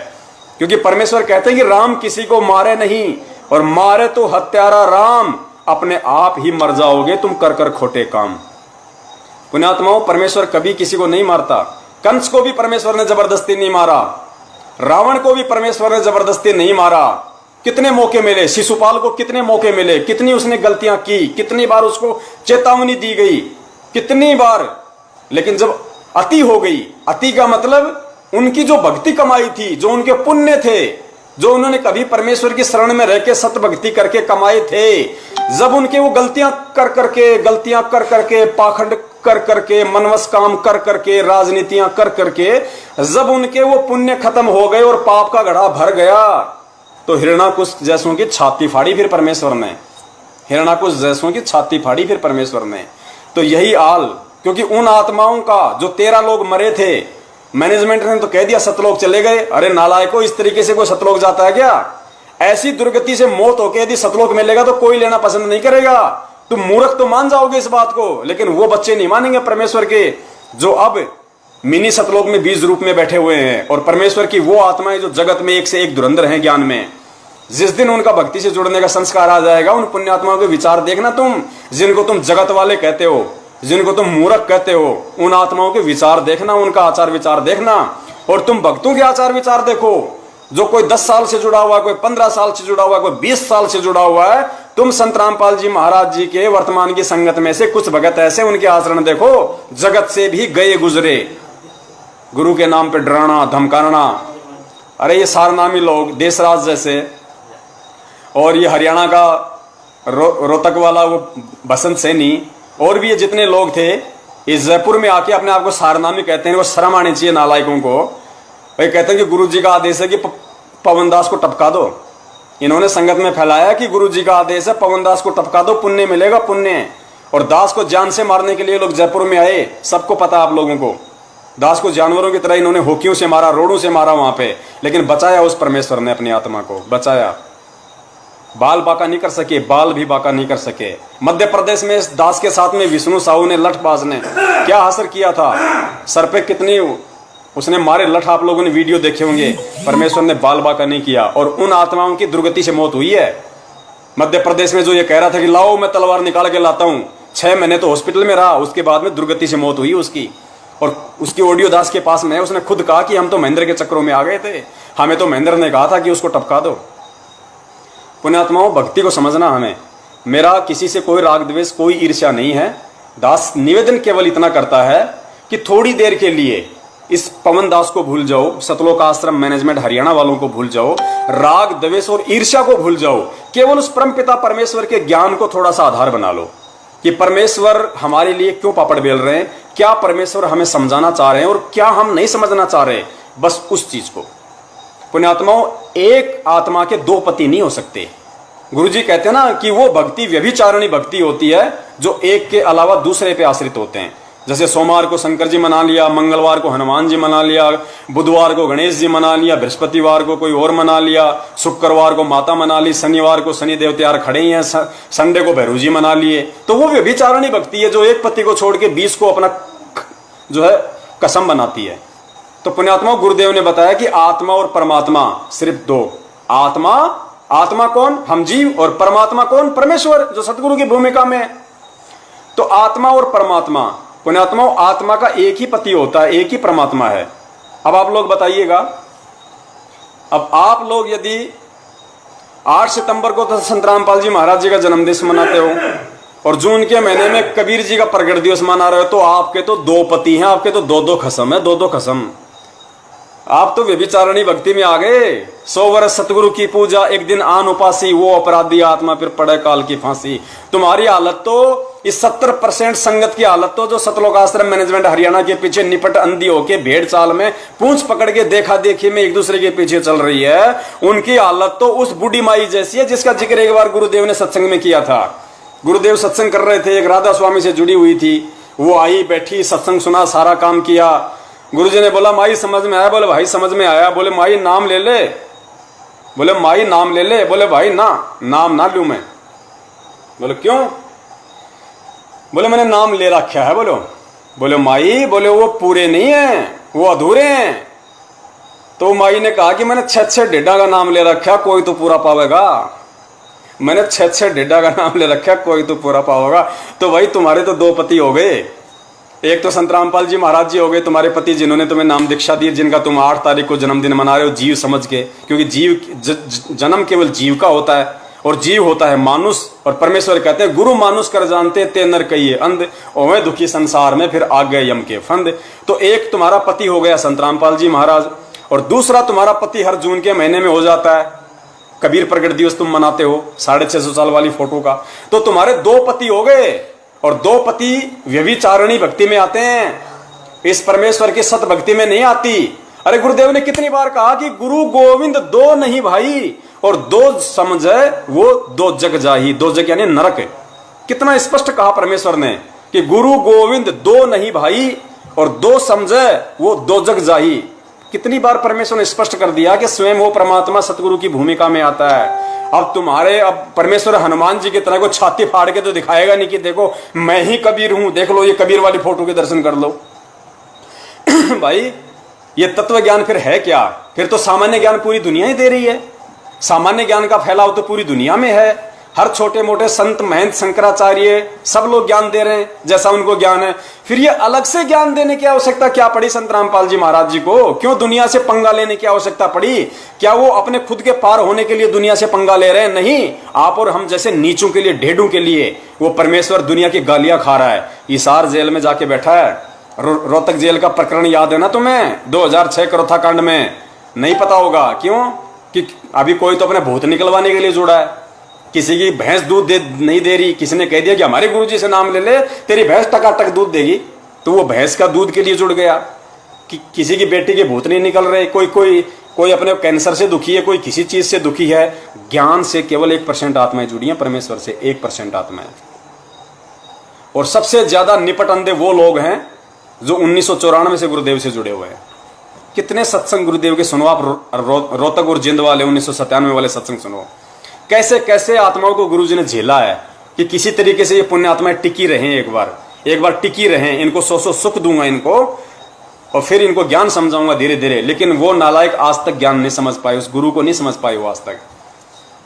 क्योंकि परमेश्वर कहते हैं कि राम किसी को मारे नहीं, और मारे तो हत्यारा राम, अपने आप ही मर जाओगे तुम कर कर खोटे काम। पुण्यात्माओं, परमेश्वर कभी किसी को नहीं मारता। कंस को भी परमेश्वर ने जबरदस्ती नहीं मारा, रावण को भी परमेश्वर ने जबरदस्ती नहीं मारा। कितने मौके मिले, शिशुपाल को कितने मौके मिले, कितनी उसने गलतियां की, कितनी बार उसको चेतावनी दी गई, कितनी बार। लेकिन जब अति हो गई, अति का मतलब उनकी जो भक्ति कमाई थी, जो उनके पुण्य थे, जो उन्होंने कभी परमेश्वर की शरण में रह के सत भक्ति करके कमाए थे, जब उनके वो गलतियां कर करके पाखंड कर करके, मनवस काम कर करके, राजनीतियां कर करके, जब उनके वो पुण्य खत्म हो गए और पाप का घड़ा भर गया, तो हिरणाकुश जैसों की छाती फाड़ी फिर परमेश्वर ने। हिरणाकुश जैसों की छाती फाड़ी फिर परमेश्वर ने। तो यही हाल, क्योंकि उन आत्माओं का जो 13 लोग मरे थे, मैनेजमेंट ने तो कह दिया सतलोक चले गए। अरे नालायकों, इस तरीके से कोई सतलोक जाता है क्या? ऐसी दुर्गति से मौत होकर यदि सतलोक मिलेगा तो कोई लेना पसंद नहीं करेगा। तुम मूर्ख तो मान जाओगे इस बात को, लेकिन वो बच्चे नहीं मानेंगे परमेश्वर के, जो अब मिनी सतलोक में बीज रूप में बैठे हुए हैं। और परमेश्वर की वो आत्माएं जो जगत में एक से एक धुरंधर हैं ज्ञान में। जिस दिन उनका भक्ति से जुड़ने का संस्कार आ जाएगा, उन पुण्यात्माओं के विचार देखना तुम, जिनको तुम जगत वाले कहते हो, जिनको तुम मूर्ख कहते हो, उन आत्माओं के विचार देखना, उनका आचार विचार देखना। और तुम भक्तों के आचार विचार देखो, जो कोई 10 साल से जुड़ा हुआ है, कोई 15 साल से जुड़ा हुआ है, कोई 20 साल से जुड़ा हुआ है। तुम संत रामपाल जी महाराज जी के वर्तमान की संगत में से कुछ भगत ऐसे, उनके आचरण देखो, जगत से भी गए गुजरे। गुरु के नाम पे डराना धमकाना। अरे ये सारनामी लोग, देशराज जैसे, और ये हरियाणा का रोहतक वाला वो बसंत सैनी, और भी ये जितने लोग थे, इस जयपुर में आके अपने आप को सारनामी कहते हैं। वो शर्म आनी चाहिए नालायकों को। भाई कहते हैं कि गुरु जी का आदेश है कि पवन दास को टपका दो। इन्होंने संगत में फैलाया कि गुरु जी का आदेश है, पवन दास को टपका दो, पुण्य मिलेगा, पुण्य। और दास को जान से मारने के लिए लोग जयपुर में आए, सबको पता आप लोगों को। दास को जानवरों की तरह इन्होंने होकियों से मारा, रोड़ों से मारा वहां पे, लेकिन बचाया उस परमेश्वर ने अपनी आत्मा को, बचाया। बाल बाका नहीं कर सके, बाल भी बाका नहीं कर सके। मध्य प्रदेश में इस दास के साथ में विष्णु साहू ने, लठबाज ने क्या हासिल किया था, सर पे कितनी उसने मारे लठ, आप लोगों ने वीडियो देखे होंगे। परमेश्वर ने बाल बाका नहीं किया, और उन आत्माओं की दुर्गति से मौत हुई है। मध्य प्रदेश में जो ये कह रहा था कि लाओ मैं तलवार निकाल के लाता हूं, 6 महीने तो हॉस्पिटल में रहा, उसके बाद में दुर्गति से मौत हुई उसकी। और उसकी ऑडियो दास के पास में है, उसने खुद कहा कि हम तो महेंद्र के चक्रों में आ गए थे, हमें तो महेंद्र ने कहा था कि उसको टपका दो। पुण्यात्माओं, भक्ति को समझना हमें। मेरा किसी से कोई राग द्वेष, कोई ईर्ष्या नहीं है। दास निवेदन केवल इतना करता है कि थोड़ी देर के लिए इस पवन दास को भूल जाओ, सतलोक आश्रम मैनेजमेंट हरियाणा वालों को भूल जाओ, राग द्वेष और ईर्ष्या को भूल जाओ। केवल उस परमपिता परमेश्वर के ज्ञान को थोड़ा सा आधार बना लो कि परमेश्वर हमारे लिए क्यों पापड़ बेल रहे हैं, क्या परमेश्वर हमें समझाना चाह रहे हैं और क्या हम नहीं समझना चाह रहे, बस उस चीज को। पुण्यात्माओं, एक आत्मा के 2 पति नहीं हो सकते। गुरुजी कहते हैं ना कि वो भक्ति व्यभिचारिणी भक्ति होती है जो एक के अलावा दूसरे पे आश्रित होते हैं। जैसे सोमवार को शंकर जी मना लिया, मंगलवार को हनुमान जी मना लिया, बुधवार को गणेश जी मना लिया, बृहस्पतिवार को कोई और मना लिया, शुक्रवार को माता मना ली, शनिवार को शनि देवत्यार खड़े ही हैं, संडे को भैरू जी मना लिए। तो वो व्यभिचारिणी भक्ति है जो एक पति को छोड़ के 20 को अपना जो है कसम बनाती है। तो पुण्यात्मा, गुरुदेव ने बताया कि आत्मा और परमात्मा सिर्फ 2, आत्मा आत्मा कौन? हम जीव। और परमात्मा कौन? परमेश्वर, जो सतगुरु की भूमिका में है। तो आत्मा और परमात्मा, पुण्यात्मा, आत्मा का एक ही पति होता है, एक ही परमात्मा है। अब आप लोग बताइएगा, अब आप लोग यदि 8 सितंबर को तो संत रामपाल जी महाराज जी का जन्मदिन मनाते हो और जून के महीने में कबीर जी का प्रगट दिवस मना रहे हो, तो आपके तो 2 पति हैं, आपके तो 2-2 खसम है, 2-2 खसम। आप तो व्यभिचारिणी भक्ति में आ गए। 100 वर्ष सतगुरु की पूजा, एक दिन आन उपासी, वो अपराधी आत्मा फिर पड़े काल की फांसी। तुम्हारी हालत तो इस 70% संगत की हालत तो जो सतलोक आश्रम मैनेजमेंट हरियाणा के पीछे निपट अंधी होके भेड़ चाल में पूंछ पकड़ के देखा देखी में एक दूसरे के पीछे चल रही है, उनकी हालत तो उस बूढ़ी माई जैसी है जिसका जिक्र एक बार गुरुदेव ने सत्संग में किया था। गुरुदेव सत्संग कर रहे थे, एक राधा स्वामी से जुड़ी हुई थी, वो आई बैठी, सत्संग सुना, सारा काम किया। गुरुजी ने बोला माई समझ में आया? बोले भाई समझ में आया। बोले माई नाम ले ले? बोले माई नाम ले ले? बोले भाई ना, नाम ना लूं मैं। बोले क्यों? बोले मैंने नाम ले रखा है। बोले माई, बोले वो पूरे नहीं है, वो अधूरे हैं। तो माई ने कहा कि मैंने 6 डेढ़ा का नाम ले रखा, कोई तो पूरा पावेगा। मैंने 6 डेढ़ा का नाम ले रखा, कोई तो पूरा पावेगा। तो भाई तुम्हारे तो 2 पति हो गए, एक तो संत रामपाल जी महाराज जी हो गए तुम्हारे पति, जिन्होंने तुम्हें नाम दीक्षा दी, जिनका तुम 8 तारीख को जन्मदिन मना रहे हो जीव समझ के, क्योंकि जीव जन्म केवल जीव का होता है और जीव होता है मानुष। और परमेश्वर कहते हैं गुरु मानुष कर जानते ते नर कहिए अंध, ओवे दुखी संसार में फिर आ गए यम के फंद। तो एक तुम्हारा पति हो गया संत रामपाल जी महाराज, और दूसरा तुम्हारा पति हर जून के महीने में हो जाता है, कबीर प्रगट दिवस तुम मनाते हो 650 साल वाली फोटो का। तो तुम्हारे 2 पति हो गए, और 2 पति व्यभिचारिणी भक्ति में आते हैं, इस परमेश्वर की सत भक्ति में नहीं आती। अरे गुरुदेव ने कितनी बार कहा कि गुरु गोविंद 2 नहीं भाई, और 2 समझे वो 2 जग जाही। 2 जग यानी नरक। कितना स्पष्ट कहा परमेश्वर ने कि गुरु गोविंद 2 नहीं भाई, और 2 समझे वो 2 जग जाही। कितनी बार परमेश्वर ने स्पष्ट कर दिया कि स्वयं वो परमात्मा सतगुरु की भूमिका में आता है। अब परमेश्वर हनुमान जी की तरह को छाती फाड़ के तो दिखाएगा नहीं कि देखो मैं ही कबीर हूं, देख लो ये कबीर वाली फोटो के दर्शन कर लो। भाई ये तत्व ज्ञान फिर है क्या? फिर तो सामान्य ज्ञान पूरी दुनिया ही दे रही है। सामान्य ज्ञान का फैलाव तो पूरी दुनिया में है। हर छोटे मोटे संत महंत शंकराचार्य सब लोग ज्ञान दे रहे हैं जैसा उनको ज्ञान है। फिर ये अलग से ज्ञान देने की आवश्यकता क्या पड़ी संत रामपाल जी महाराज जी को? क्यों दुनिया से पंगा लेने की आवश्यकता पड़ी? क्या वो अपने खुद के पार होने के लिए दुनिया से पंगा ले रहे हैं? नहीं, आप और हम जैसे नीचों के लिए, ढेडों के लिए वो परमेश्वर दुनिया की गालियां खा रहा है। हिसार जेल में जाके बैठा है। रोहतक जेल का प्रकरण याद है ना तुम्हें? 2006 करोथा कांड में। नहीं पता होगा, क्यों? कि अभी कोई तो अपने भूत निकलवाने के लिए जुड़ा है। किसी की भैंस दूध नहीं दे रही, किसी ने कह दिया कि हमारे गुरुजी से नाम ले ले, तेरी भैंस टकाटक दूध देगी, तो वो भैंस का दूध के लिए जुड़ गया। कि किसी की बेटी के भूत नहीं निकल रहे, कोई अपने कैंसर से दुखी है, कोई किसी चीज से दुखी है। ज्ञान से केवल 1% आत्माएं जुड़ी हैं, परमेश्वर से 1% आत्माएं। और सबसे ज्यादा निपट अंधे वो लोग हैं जो 1994 से गुरुदेव से जुड़े हुए हैं। कितने सत्संग गुरुदेव के सुनो आप, रोहतक और जिंद वाले 1997 वाले सत्संग सुनो। कैसे कैसे आत्माओं को गुरुजी ने झेला है कि किसी तरीके से ये पुण्य आत्माएं टिकी रहें, एक बार टिकी रहें। इनको 100 सुख दूंगा इनको, और फिर इनको ज्ञान समझाऊंगा धीरे धीरे। लेकिन वो नालायक आज तक ज्ञान नहीं समझ पाए, उस गुरु को नहीं समझ पाए वो आज तक।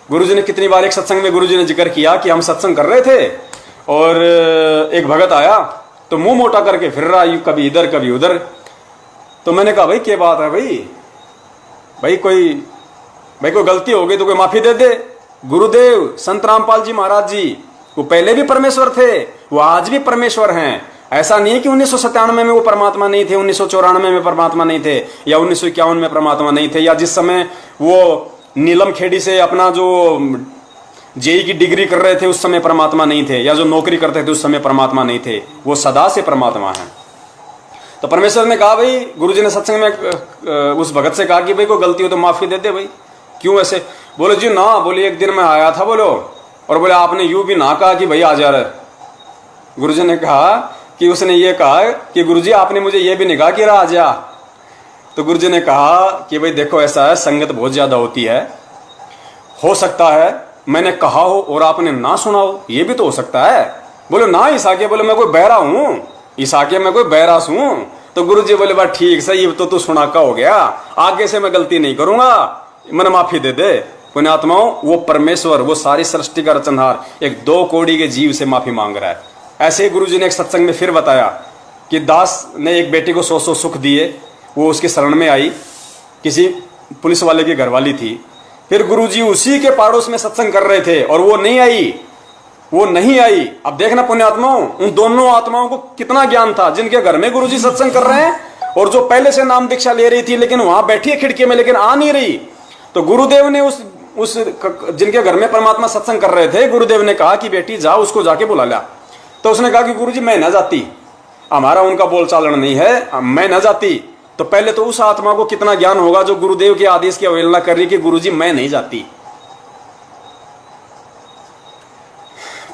गुरुजी ने कितनी बार एक सत्संग में गुरुजी ने जिक्र किया कि हम सत्संग कर रहे थे और एक भगत आया तो मुंह मोटा करके फिर रहा, कभी इधर कभी उधर। तो मैंने कहा भाई क्या बात है भाई कोई गलती हो गई तो कोई माफी दे दे। गुरुदेव संत रामपाल जी महाराज जी वो पहले भी परमेश्वर थे, वो आज भी परमेश्वर हैं। ऐसा नहीं है कि 1997 में वो परमात्मा नहीं थे, 1994 में परमात्मा नहीं थे, या 1951 में परमात्मा नहीं थे, या जिस समय वो नीलम खेड़ी से अपना जो जेई की डिग्री कर रहे थे उस समय परमात्मा नहीं थे, या जो नौकरी करते थे उस समय परमात्मा नहीं थे। वो सदा से परमात्मा है। तो परमेश्वर ने कहा भाई, गुरुजी ने सत्संग में उस भगत से कहा कि भाई कोई गलती हो तो माफी दे दे भाई, क्यों ऐसे? बोले जी ना, बोले एक दिन मैं आया था बोलो, और बोले आपने यूं भी ना कहा कि भाई आ जा रहे। गुरुजी ने कहा कि उसने ये कहा कि गुरुजी आपने मुझे ये भी नहीं कहा कि आ जा। तो गुरुजी ने कहा कि भाई देखो ऐसा है, संगत बहुत ज्यादा होती है, हो सकता है मैंने कहा हो और आपने ना सुना हो, ये भी तो हो सकता है। बोले ना ईसाके, बोले मैं कोई बहरा हूं, ईसाके मैं कोई बहरास हूं। तो गुरुजी बोले बात ठीक सही, तो तू सुना का हो गया, आगे से मैं गलती नहीं करूंगा, मैंने माफी दे दे। पुण्यात्माओं, वो परमेश्वर, वो सारी सृष्टि का रचनहार एक 2 कौड़ी के जीव से माफी मांग रहा है। ऐसे ही गुरुजी ने एक सत्संग में फिर बताया कि दास ने एक बेटी को 100 सुख दिए, वो उसके शरण में आई, किसी पुलिस वाले की घरवाली थी। फिर गुरुजी उसी के पाड़ोस में सत्संग कर रहे थे और वो नहीं आई। अब देखना पुण्यात्माओं, उन दोनों आत्माओं को कितना ज्ञान था, जिनके घर में गुरुजी सत्संग कर रहे हैं और जो पहले से नाम दीक्षा ले रही थी लेकिन वहां बैठी है खिड़की में लेकिन आ नहीं रही। तो गुरुदेव ने उस जिनके घर में परमात्मा सत्संग कर रहे थे, गुरुदेव ने कहा कि बेटी जाओ, उसको जाके बुला ला। तो उसने कहा कि गुरुजी मैं न जाती, हमारा उनका बोलचालन नहीं है, मैं न जाती। तो पहले तो उस आत्मा को कितना ज्ञान होगा जो गुरुदेव के आदेश की अवहेलना कर रही कि गुरुजी मैं नहीं जाती।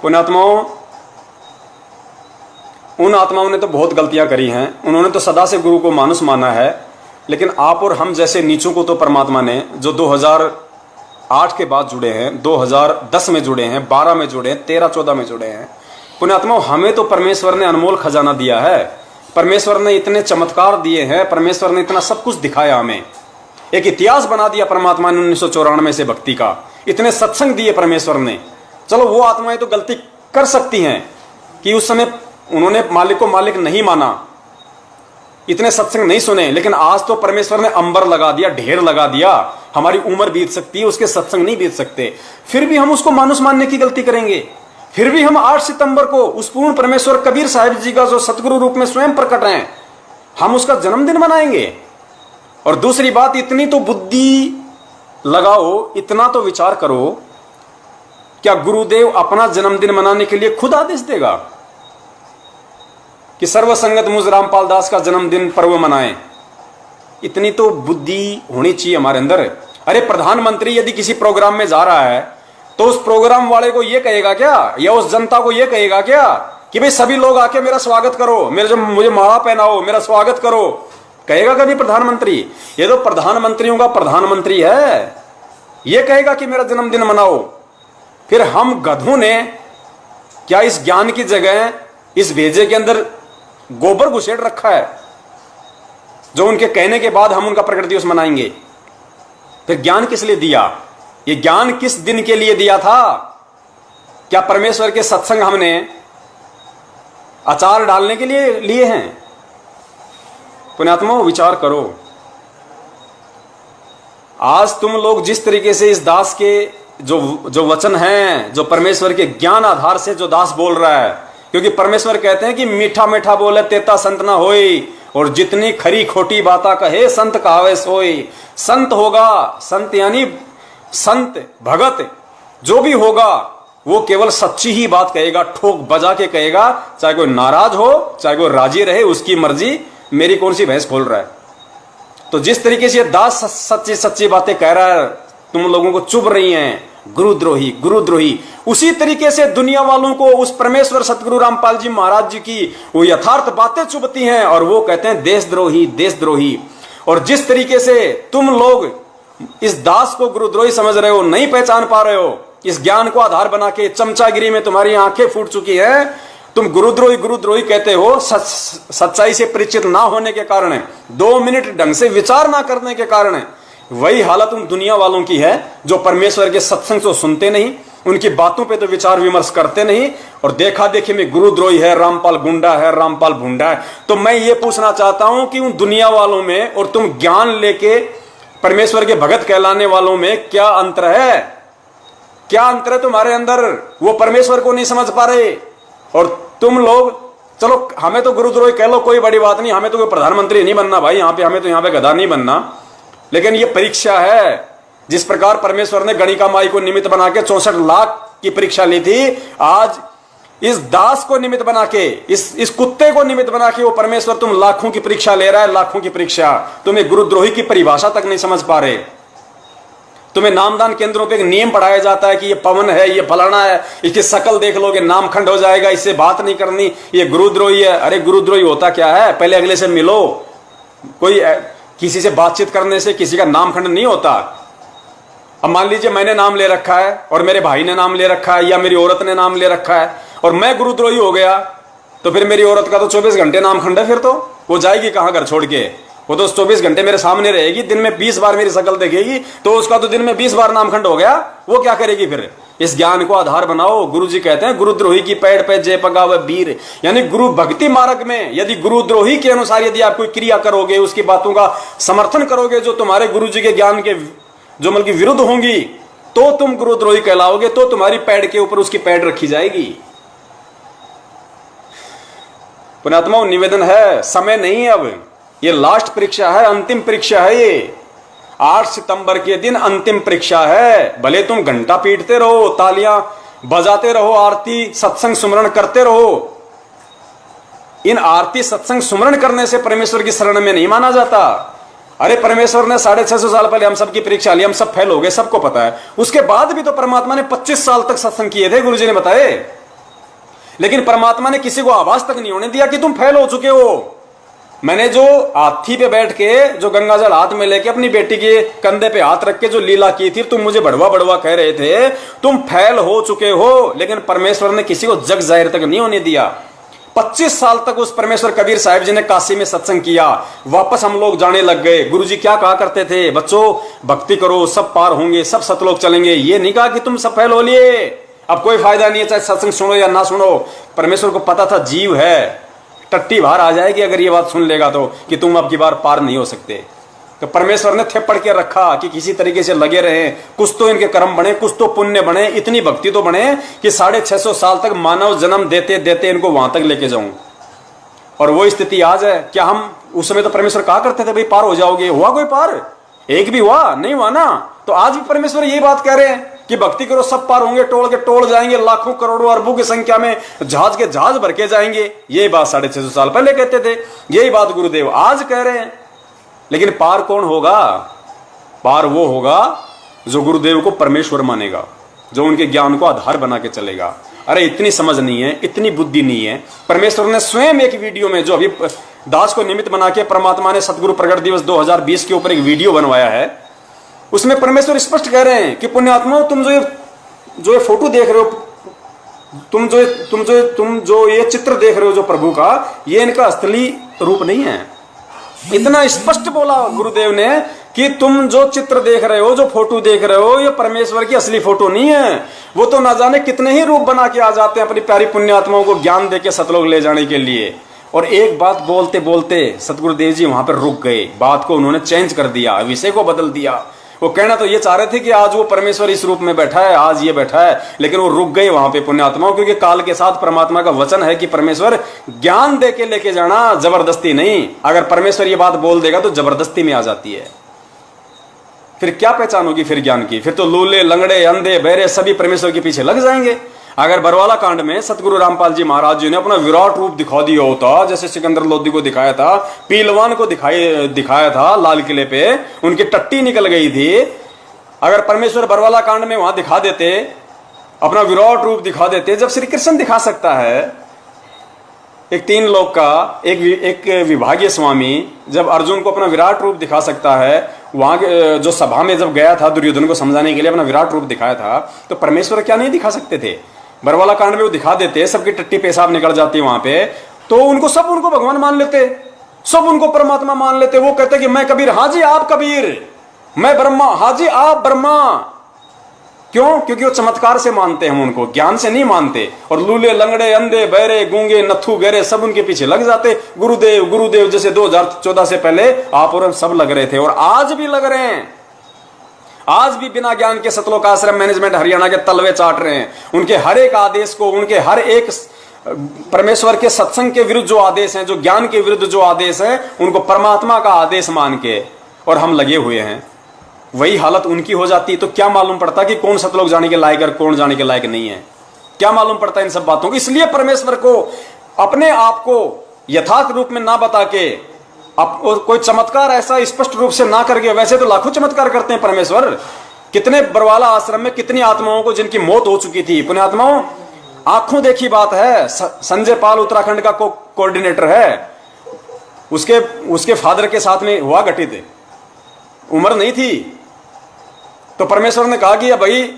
पुण्यात्माओं, उन आत्माओं ने तो बहुत गलतियां करी हैं, उन्होंने तो सदा से गुरु को मानुस माना है। लेकिन आप और हम जैसे नीचों को तो परमात्मा ने, जो 2008 के बाद जुड़े हैं, 2010 में जुड़े हैं, 12 में जुड़े हैं, 13-14 में जुड़े हैं, पुण्यात्माओं हमें तो परमेश्वर ने अनमोल खजाना दिया है। परमेश्वर ने इतने चमत्कार दिए हैं, परमेश्वर ने इतना सब कुछ दिखाया, हमें एक इतिहास बना दिया परमात्मा ने 1994 से भक्ति का, इतने सत्संग दिए परमेश्वर ने। चलो वो आत्माएं तो गलती कर सकती हैं कि उस समय उन्होंने मालिक को मालिक नहीं माना, इतने सत्संग नहीं सुने, लेकिन आज तो परमेश्वर ने अंबर लगा दिया, ढेर लगा दिया। हमारी उम्र बीत सकती है, उसके सत्संग नहीं बीत सकते, फिर भी हम उसको मानुस मानने की गलती करेंगे। फिर भी हम 8 सितंबर को उस पूर्ण परमेश्वर कबीर साहिब जी का जो सतगुरु रूप में स्वयं प्रकट हैं, हम उसका जन्मदिन मनाएंगे। और दूसरी बात, इतनी तो बुद्धि लगाओ, इतना तो विचार करो, क्या गुरुदेव अपना जन्मदिन मनाने के लिए खुद आदेश देगा कि सर्वसंगत मुझ रामपाल दास का जन्मदिन पर्व मनाएं? इतनी तो बुद्धि होनी चाहिए हमारे अंदर। अरे प्रधानमंत्री यदि किसी प्रोग्राम में जा रहा है तो उस प्रोग्राम वाले को यह कहेगा क्या, या उस जनता को यह कहेगा क्या कि भाई सभी लोग आके मेरा स्वागत करो, मुझे माला पहनाओ, मेरा स्वागत करो? कहेगा कभी प्रधानमंत्री? ये तो प्रधानमंत्रियों का प्रधानमंत्री है, यह कहेगा कि मेरा जन्मदिन मनाओ। फिर हम गधों ने क्या इस ज्ञान की जगह इस भेजे के अंदर गोबर घुसेड़ रखा है, जो उनके कहने के बाद हम उनका प्रकट दिवस मनाएंगे? फिर ज्ञान किस लिए दिया? ये ज्ञान किस दिन के लिए दिया था? क्या परमेश्वर के सत्संग हमने अचार डालने के लिए लिए हैं? पुण्यात्माओं विचार करो। आज तुम लोग जिस तरीके से इस दास के जो वचन हैं, जो परमेश्वर के ज्ञान आधार से जो दास बोल रहा है, क्योंकि परमेश्वर कहते हैं कि मीठा मीठा बोले तेता संत ना होई, और जितनी खरी खोटी बाता कहे संत कहावे सोई। संत होगा, संत यानी संत भगत जो भी होगा वो केवल सच्ची ही बात कहेगा, ठोक बजा के कहेगा, चाहे कोई नाराज हो चाहे कोई राजी रहे, उसकी मर्जी, मेरी कौन सी भैंस खोल रहा है। तो जिस तरीके से ये दास सच्ची सच्ची बातें कह रहा है, तुम लोगों को चुभ रही हैं, गुरुद्रोही गुरुद्रोही, उसी तरीके से दुनिया वालों को उस परमेश्वर सतगुरु रामपाल जी महाराज जी की वो यथार्थ बातें चुभती हैं और वो कहते हैं देशद्रोही देशद्रोही। और जिस तरीके से तुम लोग इस दास को गुरुद्रोही समझ रहे हो, नहीं पहचान पा रहे हो, इस ज्ञान को आधार बना के चमचागिरी में तुम्हारी आंखें फूट चुकी है, तुम गुरुद्रोही गुरुद्रोही कहते हो, सच्चाई से परिचित ना होने के कारण, 2 मिनट ढंग से विचार ना करने के कारण। वही हालत उन दुनिया वालों की है जो परमेश्वर के सत्संग को सुनते नहीं, उनकी बातों पे तो विचार विमर्श करते नहीं, और देखा देखी में गुरुद्रोही है, रामपाल गुंडा है, रामपाल भुंडा है। तो मैं ये पूछना चाहता हूं कि उन दुनिया वालों में और तुम ज्ञान लेके परमेश्वर के भगत कहलाने वालों में क्या अंतर है? क्या अंतर है तुम्हारे अंदर? वो परमेश्वर को नहीं समझ पा रहे और तुम लोग, चलो हमें तो गुरुद्रोही कह लो, कोई बड़ी बात नहीं, हमें तो कोई प्रधानमंत्री नहीं बनना भाई, हमें तो यहाँ पे गधा नहीं बनना, लेकिन ये परीक्षा है। जिस प्रकार परमेश्वर ने गणिका माई को निमित्त बना के 64 लाख की परीक्षा ली थी, आज इस दास को निमित्त बना के, इस कुत्ते को निमित्त बना के वो परमेश्वर तुम लाखों की परीक्षा ले रहा है, लाखों की परीक्षा। तुम्हें गुरुद्रोही की परिभाषा तक नहीं समझ पा रहे। तुम्हें नामदान केंद्रों पे एक नियम पढ़ाया जाता है कि ये पवन है, ये फलाना है, इसकी शकल देख लोगे नामखंड हो जाएगा, इससे बात नहीं करनी, ये गुरुद्रोही है। अरे गुरुद्रोही होता क्या है? पहले अगले से मिलो। कोई किसी से बातचीत करने से किसी का नामखंड नहीं होता। अब मान लीजिए मैंने नाम ले रखा है और मेरे भाई ने नाम ले रखा है या मेरी औरत ने नाम ले रखा है और मैं गुरुद्रोही हो गया, तो फिर मेरी औरत का तो 24 घंटे नामखंड है, फिर तो वो जाएगी कहां घर छोड़ के? वो तो 24 घंटे मेरे सामने रहेगी, दिन में 20 बार मेरी शक्ल देखेगी, तो उसका तो दिन में 20 बार नामखंड हो गया। वो क्या करेगी फिर? इस ज्ञान को आधार बनाओ। गुरु जी कहते हैं गुरुद्रोही की पैड़ पे जय पगाव वीर, यानी गुरु भक्ति मार्ग में यदि गुरुद्रोही के अनुसार यदि आप कोई क्रिया करोगे, उसकी बातों का समर्थन करोगे जो तुम्हारे गुरु जी के ज्ञान के जो मतलब विरुद्ध होंगी, तो तुम गुरुद्रोही कहलाओगे, तो तुम्हारी पैड़ के ऊपर उसकी पैड़ रखी जाएगी। पुण्यात्माओं, निवेदन है, समय नहीं है, अब ये लास्ट परीक्षा है, अंतिम परीक्षा है। ये 8 सितंबर के दिन अंतिम परीक्षा है। भले तुम घंटा पीटते रहो, तालियां बजाते रहो, आरती सत्संग सुमरण करते रहो, इन आरती सत्संग सुमरण करने से परमेश्वर की शरण में नहीं माना जाता। अरे परमेश्वर ने 650 साल पहले हम सबकी परीक्षा ली, हम सब फेल हो गए, सबको पता है। उसके बाद भी तो परमात्मा ने 25 साल तक सत्संग किए थे, गुरुजी ने बताए, लेकिन परमात्मा ने किसी को आवाज तक नहीं होने दिया कि तुम फेल हो चुके हो। मैंने जो हाथी पे बैठ के, जो गंगा जल हाथ में लेके अपनी बेटी के कंधे पे हाथ रख के जो लीला की थी, तुम मुझे बड़वा बड़वा कह रहे थे, तुम फेल हो चुके हो, लेकिन परमेश्वर ने किसी को जग जाहिर तक नहीं होने दिया। 25 साल तक उस परमेश्वर कबीर साहिब जी ने काशी में सत्संग किया, वापस हम लोग जाने लग गए। गुरुजी क्या कहा करते थे? बच्चों भक्ति करो, सब पार होंगे, सब सतलोक चलेंगे। ये नहीं कहा कि तुम सब फेल हो लिए, अब कोई फायदा नहीं है, चाहे सत्संग सुनो या ना सुनो। परमेश्वर को पता था जीव है, टट्टी बाहर आ जाएगी अगर ये बात सुन लेगा तो, कि तुम अब की बार पार नहीं हो सकते। तो परमेश्वर ने थेपड़ के रखा कि किसी तरीके से लगे रहे, कुछ तो इनके कर्म बने, कुछ तो पुण्य बने, इतनी भक्ति तो बने कि 650 साल तक मानव जन्म देते देते इनको वहां तक लेके जाऊं। और वो स्थिति आज है। क्या हम उस समय तो परमेश्वर कहा करते थे भाई पार हो जाओगे? हुआ कोई पार? एक भी हुआ नहीं? हुआ ना। तो आज भी परमेश्वर यही बात कह रहे हैं कि भक्ति करो, सब पार होंगे, टोल के टोल जाएंगे, लाखों करोड़ों अरबों की संख्या में जहाज के जहाज भर के जाएंगे। ये बात 650 साल पहले कहते थे, यही बात गुरुदेव आज कह रहे हैं। लेकिन पार कौन होगा? पार वो होगा जो गुरुदेव को परमेश्वर मानेगा, जो उनके ज्ञान को आधार बना के चलेगा। अरे इतनी समझ नहीं है, इतनी बुद्धि नहीं है। परमेश्वर ने स्वयं एक वीडियो में, जो अभी दास को निमित्त बना के परमात्मा ने सतगुरु प्रगट दिवस 2020 के ऊपर एक वीडियो बनवाया है, उसमें परमेश्वर स्पष्ट कह रहे हैं कि पुण्यात्मा, तुम जो ये फोटो देख रहे हो, तुम जो ये चित्र देख रहे हो जो प्रभु का, ये इनका असली रूप नहीं है। इतना स्पष्ट बोला गुरुदेव ने कि तुम जो चित्र देख रहे हो, जो फोटो देख रहे हो, ये परमेश्वर की असली फोटो नहीं है। वो तो ना जाने कितने ही रूप बना के आ जाते हैं अपनी प्यारी पुण्यात्माओं को ज्ञान देके सतलोक ले जाने के लिए। और एक बात बोलते बोलते सतगुरुदेव जी वहां पर रुक गए, बात को उन्होंने चेंज कर दिया, विषय को बदल दिया। वो कहना तो ये चाह रहे थे कि आज वो परमेश्वर इस रूप में बैठा है, आज ये बैठा है, लेकिन वो रुक गए वहां पे पुण्यात्माओं, क्योंकि काल के साथ परमात्मा का वचन है कि परमेश्वर ज्ञान दे के लेके जाना, जबरदस्ती नहीं। अगर परमेश्वर ये बात बोल देगा तो जबरदस्ती में आ जाती है। फिर क्या पहचान होगी फिर ज्ञान की? फिर तो लूले, लंगड़े, अंधे, बहरे सभी परमेश्वर के पीछे लग जाएंगे। अगर बरवाला कांड में सतगुरु रामपाल जी महाराज जी ने अपना विराट रूप दिखा दिया होता, जैसे सिकंदर लोधी को दिखाया था, पीलवान को दिखाया था लाल किले पे, उनकी टट्टी निकल गई थी। अगर परमेश्वर बरवाला कांड में वहां दिखा देते, अपना विराट रूप दिखा देते, जब श्री कृष्ण दिखा सकता है, एक 3 लोक का एक विभागीय स्वामी जब अर्जुन को अपना विराट रूप दिखा सकता है, वहां जो सभा में जब गया था दुर्योधन को समझाने के लिए, अपना विराट रूप दिखाया था, तो परमेश्वर क्या नहीं दिखा सकते थे? बरवाला कांड में वो दिखा देते, सबकी टट्टी पेशाब निकल जाती वहां पे, तो उनको भगवान मान लेते, सब उनको परमात्मा मान लेते। वो कहते कि मैं कबीर, हाँ जी आप कबीर, मैं ब्रह्मा, हाँ जी आप ब्रह्मा। क्यों? क्योंकि वो चमत्कार से मानते हैं, उनको ज्ञान से नहीं मानते। और लूले, लंगड़े, अंधे, बहरे, गूंगे, नत्थु, गहरे सब उनके पीछे लग जाते। गुरुदेव गुरुदेव जैसे 2014 से पहले आप और हम सब लग रहे थे, और आज भी लग रहे हैं। आज भी बिना ज्ञान के सतलोक आश्रम मैनेजमेंट हरियाणा के तलवे चाट रहे हैं। उनके हर एक आदेश को, उनके हर एक परमेश्वर के सत्संग के विरुद्ध जो आदेश हैं, जो ज्ञान के विरुद्ध जो आदेश है, उनको परमात्मा का आदेश मान के और हम लगे हुए हैं। वही हालत उनकी हो जाती तो क्या मालूम पड़ता कि कौन सतलोक जाने के लायक और कौन जाने के लायक नहीं है? क्या मालूम पड़ता इन सब बातों को? इसलिए परमेश्वर को अपने आप को यथार्थ रूप में ना बता के, कोई चमत्कार ऐसा स्पष्ट रूप से ना करके, वैसे तो लाखों चमत्कार करते हैं परमेश्वर। कितने बरवाला आश्रम में कितनी आत्माओं को जिनकी मौत हो चुकी थी, पुण्यात्माओं, आंखों देखी बात है। संजय पाल उत्तराखंड का कोऑर्डिनेटर है, उसके फादर के साथ में हुआ घटित, उम्र नहीं थी, तो परमेश्वर ने कहा कि भाई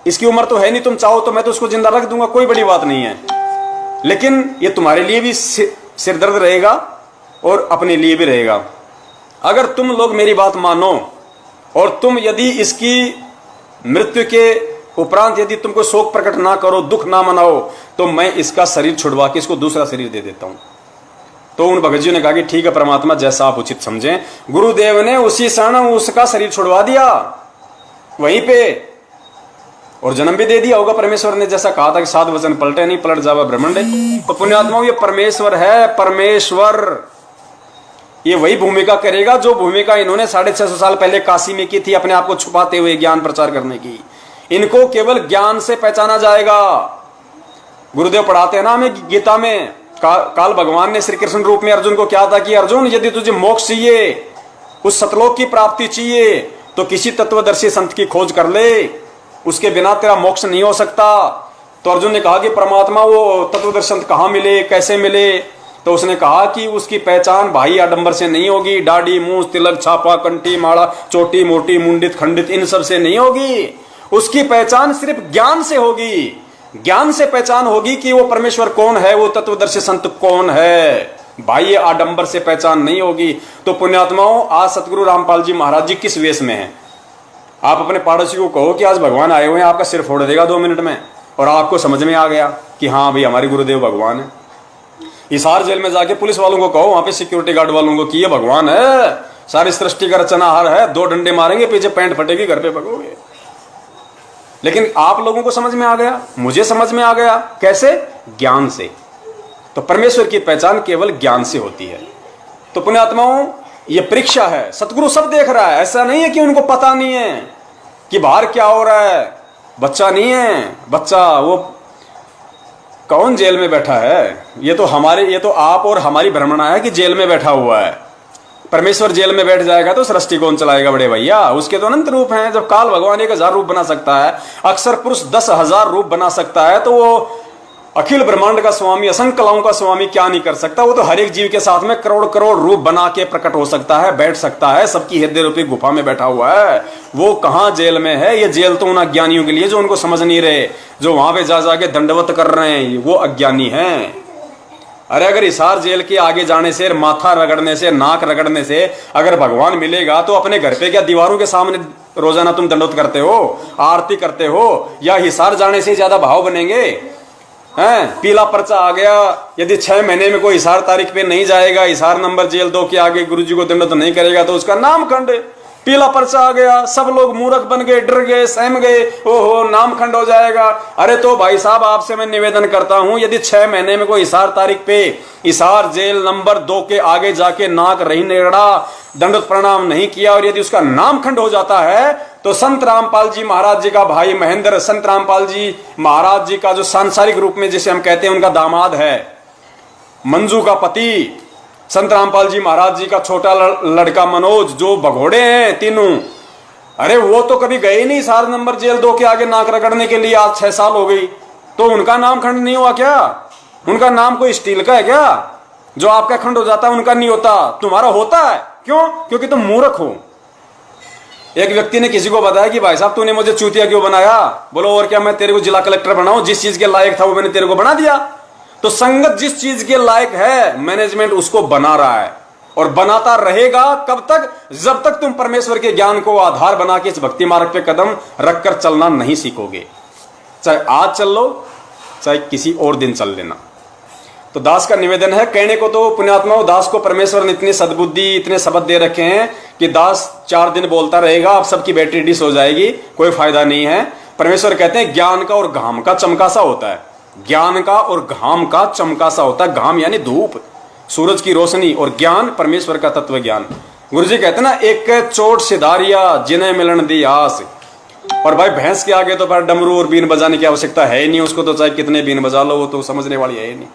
इसकी उम्र तो है नहीं, तुम चाहो तो मैं तो उसको जिंदा रख दूंगा, कोई बड़ी बात नहीं है, लेकिन ये तुम्हारे लिए भी सिरदर्द रहेगा और अपने लिए भी रहेगा। अगर तुम लोग मेरी बात मानो और तुम यदि इसकी मृत्यु के उपरांत यदि तुमको शोक प्रकट ना करो, दुख ना मनाओ, तो मैं इसका शरीर छुड़वा के इसको दूसरा शरीर दे देता हूं। तो उन भगत जी ने कहा कि ठीक है परमात्मा, जैसा आप उचित समझें। गुरुदेव ने उसी क्षण उसका शरीर छुड़वा दिया वहीं पे, और जन्म भी दे दिया होगा। परमेश्वर ने जैसा कहा था कि 7 वचन पलटे नहीं, पलट जावा ब्रह्मांड। तो पुण्यात्माओं, ये परमेश्वर है, परमेश्वर ये वही भूमिका करेगा जो भूमिका इन्होंने 650 साल पहले काशी में की थी, अपने आप को छुपाते हुए ज्ञान प्रचार करने की। इनको केवल ज्ञान से पहचाना जाएगा। गुरुदेव पढ़ाते हैं ना हमें गीता में, काल भगवान ने श्री कृष्ण रूप में अर्जुन को क्या था कि अर्जुन, यदि तुझे मोक्ष चाहिए, उस सतलोक की प्राप्ति चाहिए, तो किसी तत्वदर्शी संत की खोज कर ले, उसके बिना तेरा मोक्ष नहीं हो सकता। तो अर्जुन ने कहा कि परमात्मा वो तत्वदर्शी संत कहाँ मिले, कैसे मिले? तो उसने कहा कि उसकी पहचान भाई आडंबर से नहीं होगी, दाढ़ी मूंछ तिलक छापा कंठी माला चोटी मोटी मुंडित खंडित इन सब से नहीं होगी। उसकी पहचान सिर्फ ज्ञान से होगी। ज्ञान से पहचान होगी कि वो परमेश्वर कौन है, वो तत्वदर्शी संत कौन है। बाह्य आडंबर से पहचान नहीं होगी। तो पुण्यात्माओं, आज सतगुरु रामपाल जी महाराज जी किस वेश में हैं? आप अपने पड़ोसी को कहो कि आज भगवान आए हुए हैं, आपका सिर फोड़ देगा 2 मिनट में, और आपको समझ में आ गया कि हाँ भाई हमारे गुरुदेव भगवान है। हिसार जेल में जाके पुलिस वालों को कहो, वहां पे सिक्योरिटी गार्ड वालों को कि ये भगवान है, सारी सृष्टि का रचनाहार है, 2 डंडे मारेंगे पीछे पैंट फटेगी, घर पे भगोगे। लेकिन आप लोगों को समझ में आ गया, मुझे समझ में आ गया। कैसे? ज्ञान से। तो परमेश्वर की पहचान केवल ज्ञान से होती है। तो पुण्यात्माओं, ये परीक्षा है। सतगुरु सब देख रहा है, ऐसा नहीं है कि उनको पता नहीं है कि बाहर क्या हो रहा है। बच्चा नहीं है, बच्चा वो कौन जेल में बैठा है? ये तो आप और हमारी भ्रमणा है कि जेल में बैठा हुआ है। परमेश्वर जेल में बैठ जाएगा तो सृष्टि कौन चलाएगा बड़े भैया? उसके तो अनंत रूप हैं। जब काल भगवान 1000 रूप बना सकता है, अक्षर पुरुष 10,000 रूप बना सकता है, तो वो अखिल ब्रह्मांड का स्वामी, असंख्य कलाओं का स्वामी क्या नहीं कर सकता? वो तो हर एक जीव के साथ में करोड़ करोड़ रूप बना के प्रकट हो सकता है, बैठ सकता है। सबकी हृदय रूपी गुफा में बैठा हुआ है। वो कहां जेल में है? ये जेल तो उन अज्ञानियों के लिए जो उनको समझ नहीं रहे, जो वहां पे जा जाके दंडवत कर रहे हैं, वो अज्ञानी हैं। अरे अगर हिसार जेल के आगे जाने से, माथा रगड़ने से, नाक रगड़ने से अगर भगवान मिलेगा, तो अपने घर पे क्या दीवारों के सामने रोजाना तुम दंडवत करते हो, आरती करते हो? या हिसार जाने से ज्यादा भाव बनेंगे? पीला पर्चा आ गया, यदि 6 महीने में कोई हिसार तारीख पे नहीं जाएगा, हिसार नंबर जेल 2 के आगे गुरुजी को दंडवत नहीं करेगा, तो उसका नाम खंड। पीला पर्चा आ गया, सब लोग मूर्ख बन गए, डर गए, सहम गए, ओहो नाम खंड हो जाएगा। अरे तो भाई साहब, आपसे मैं निवेदन करता हूं, यदि 6 महीने में कोई हिसार तारीख पे हिसार जेल नंबर 2 के आगे जाके नाक रही नेड़ा, दंडवत प्रणाम नहीं किया, और यदि उसका नाम खंड हो जाता है, तो संत रामपाल जी महाराज जी का भाई महेंद्र, संत रामपाल जी महाराज जी का जो सांसारिक रूप में जिसे हम कहते हैं उनका दामाद है, मंजू का पति, संत रामपाल जी महाराज जी का छोटा लड़का मनोज, जो भगोड़े हैं तीनों, अरे वो तो कभी गए नहीं हिसार नंबर जेल 2 के आगे नाक रगड़ने के लिए। आज 6 साल हो गई, तो उनका नाम खंड नहीं हुआ क्या? उनका नाम कोई स्टील का है क्या? जो आपका खंड हो जाता है उनका नहीं होता, तुम्हारा होता है। क्यों? क्योंकि तुम मूर्ख हो। एक व्यक्ति ने किसी को बताया कि भाई साहब तूने मुझे चूतिया क्यों बनाया? बोलो और क्या, मैं तेरे को जिला कलेक्टर बनाऊं? जिस चीज के लायक था वो मैंने तेरे को बना दिया। तो संगत जिस चीज के लायक है, मैनेजमेंट उसको बना रहा है और बनाता रहेगा। कब तक? जब तक तुम परमेश्वर के ज्ञान को आधार बना के इस भक्ति मार्ग पे कदम रखकर चलना नहीं सीखोगे। चाहे आज चल लो, चाहे किसी और दिन चल लेना। तो दास का निवेदन है, कहने को तो पुण्यात्माओं दास को परमेश्वर ने इतनी सद्बुद्धि, इतने शब्द दे रखे हैं कि दास 4 दिन बोलता रहेगा, अब सबकी बैटरी डिस हो जाएगी, कोई फायदा नहीं है। परमेश्वर कहते हैं ज्ञान का और घाम का चमका सा होता है। ज्ञान का और घाम का चमका सा होता है। घाम यानी धूप, सूरज की रोशनी, और ज्ञान परमेश्वर का तत्व ज्ञान। गुरु जी कहते हैं ना, एक चोट सिधारिया जिन्हें मिलन दी आस। और भाई भैंस के आगे तो पर डमरू और बीन बजाने की आवश्यकता है ही नहीं, उसको तो चाहे कितने बीन बजा लो, वो तो समझने वाली है ही नहीं।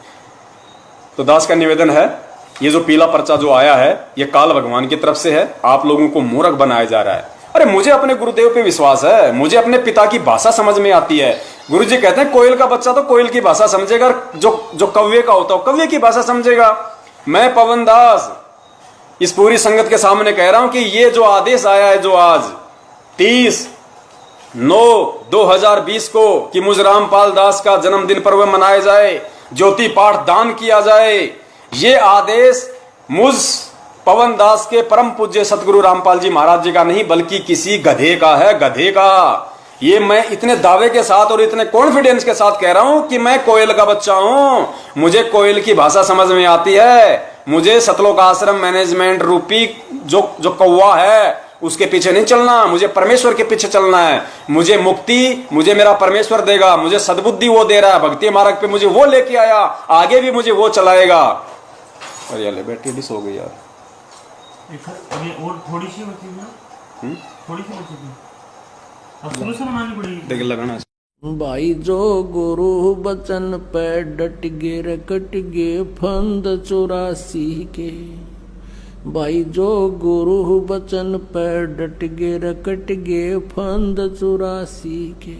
तो दास का निवेदन है, ये जो पीला पर्चा जो आया है, ये काल भगवान की तरफ से है। आप लोगों को मूर्ख बनाया जा रहा है। अरे मुझे अपने गुरुदेव पे विश्वास है, मुझे अपने पिता की भाषा समझ में आती है। गुरु जी कहते हैं कोयल का बच्चा तो कोयल की भाषा समझेगा, जो कव्वे का होता है कव्वे की भाषा समझेगा। मैं पवन दास इस पूरी संगत के सामने कह रहा हूं कि ये जो आदेश आया है, जो आज 30/9/2020 को कि मुझ रामपाल दास का जन्मदिन पर्व मनाया जाए, ज्योति पाठ दान किया जाए, ये आदेश मुझ पवन दास के परम पूज्य सतगुरु रामपाल जी महाराज जी का नहीं, बल्कि किसी गधे का है, गधे का। ये मैं इतने दावे के साथ और इतने कॉन्फिडेंस के साथ कह रहा हूं कि मैं कोयल का बच्चा हूं, मुझे कोयल की भाषा समझ में आती है। मुझे सतलोक आश्रम मैनेजमेंट रूपी जो कौवा है उसके पीछे नहीं चलना, मुझे परमेश्वर के पीछे चलना है। मुझे मुक्ति मुझे मेरा परमेश्वर देगा, मुझे सद्बुद्धि वो दे रहा है, भक्ति मार्ग पे मुझे वो लेके आया, आगे भी मुझे वो चलाएगा। और यार बैटरी डिस हो गई यार, और थोड़ी सी बची ना, थोड़ी सी बची थी, अब शुरू से बनानी पड़ेगी। देख लगाना भाई जो गुरु बचन पे डट गे रे कट गे फंद 84 के। भाई जो गुरु बचन पे डट गे रे कट गे फंद 84 के।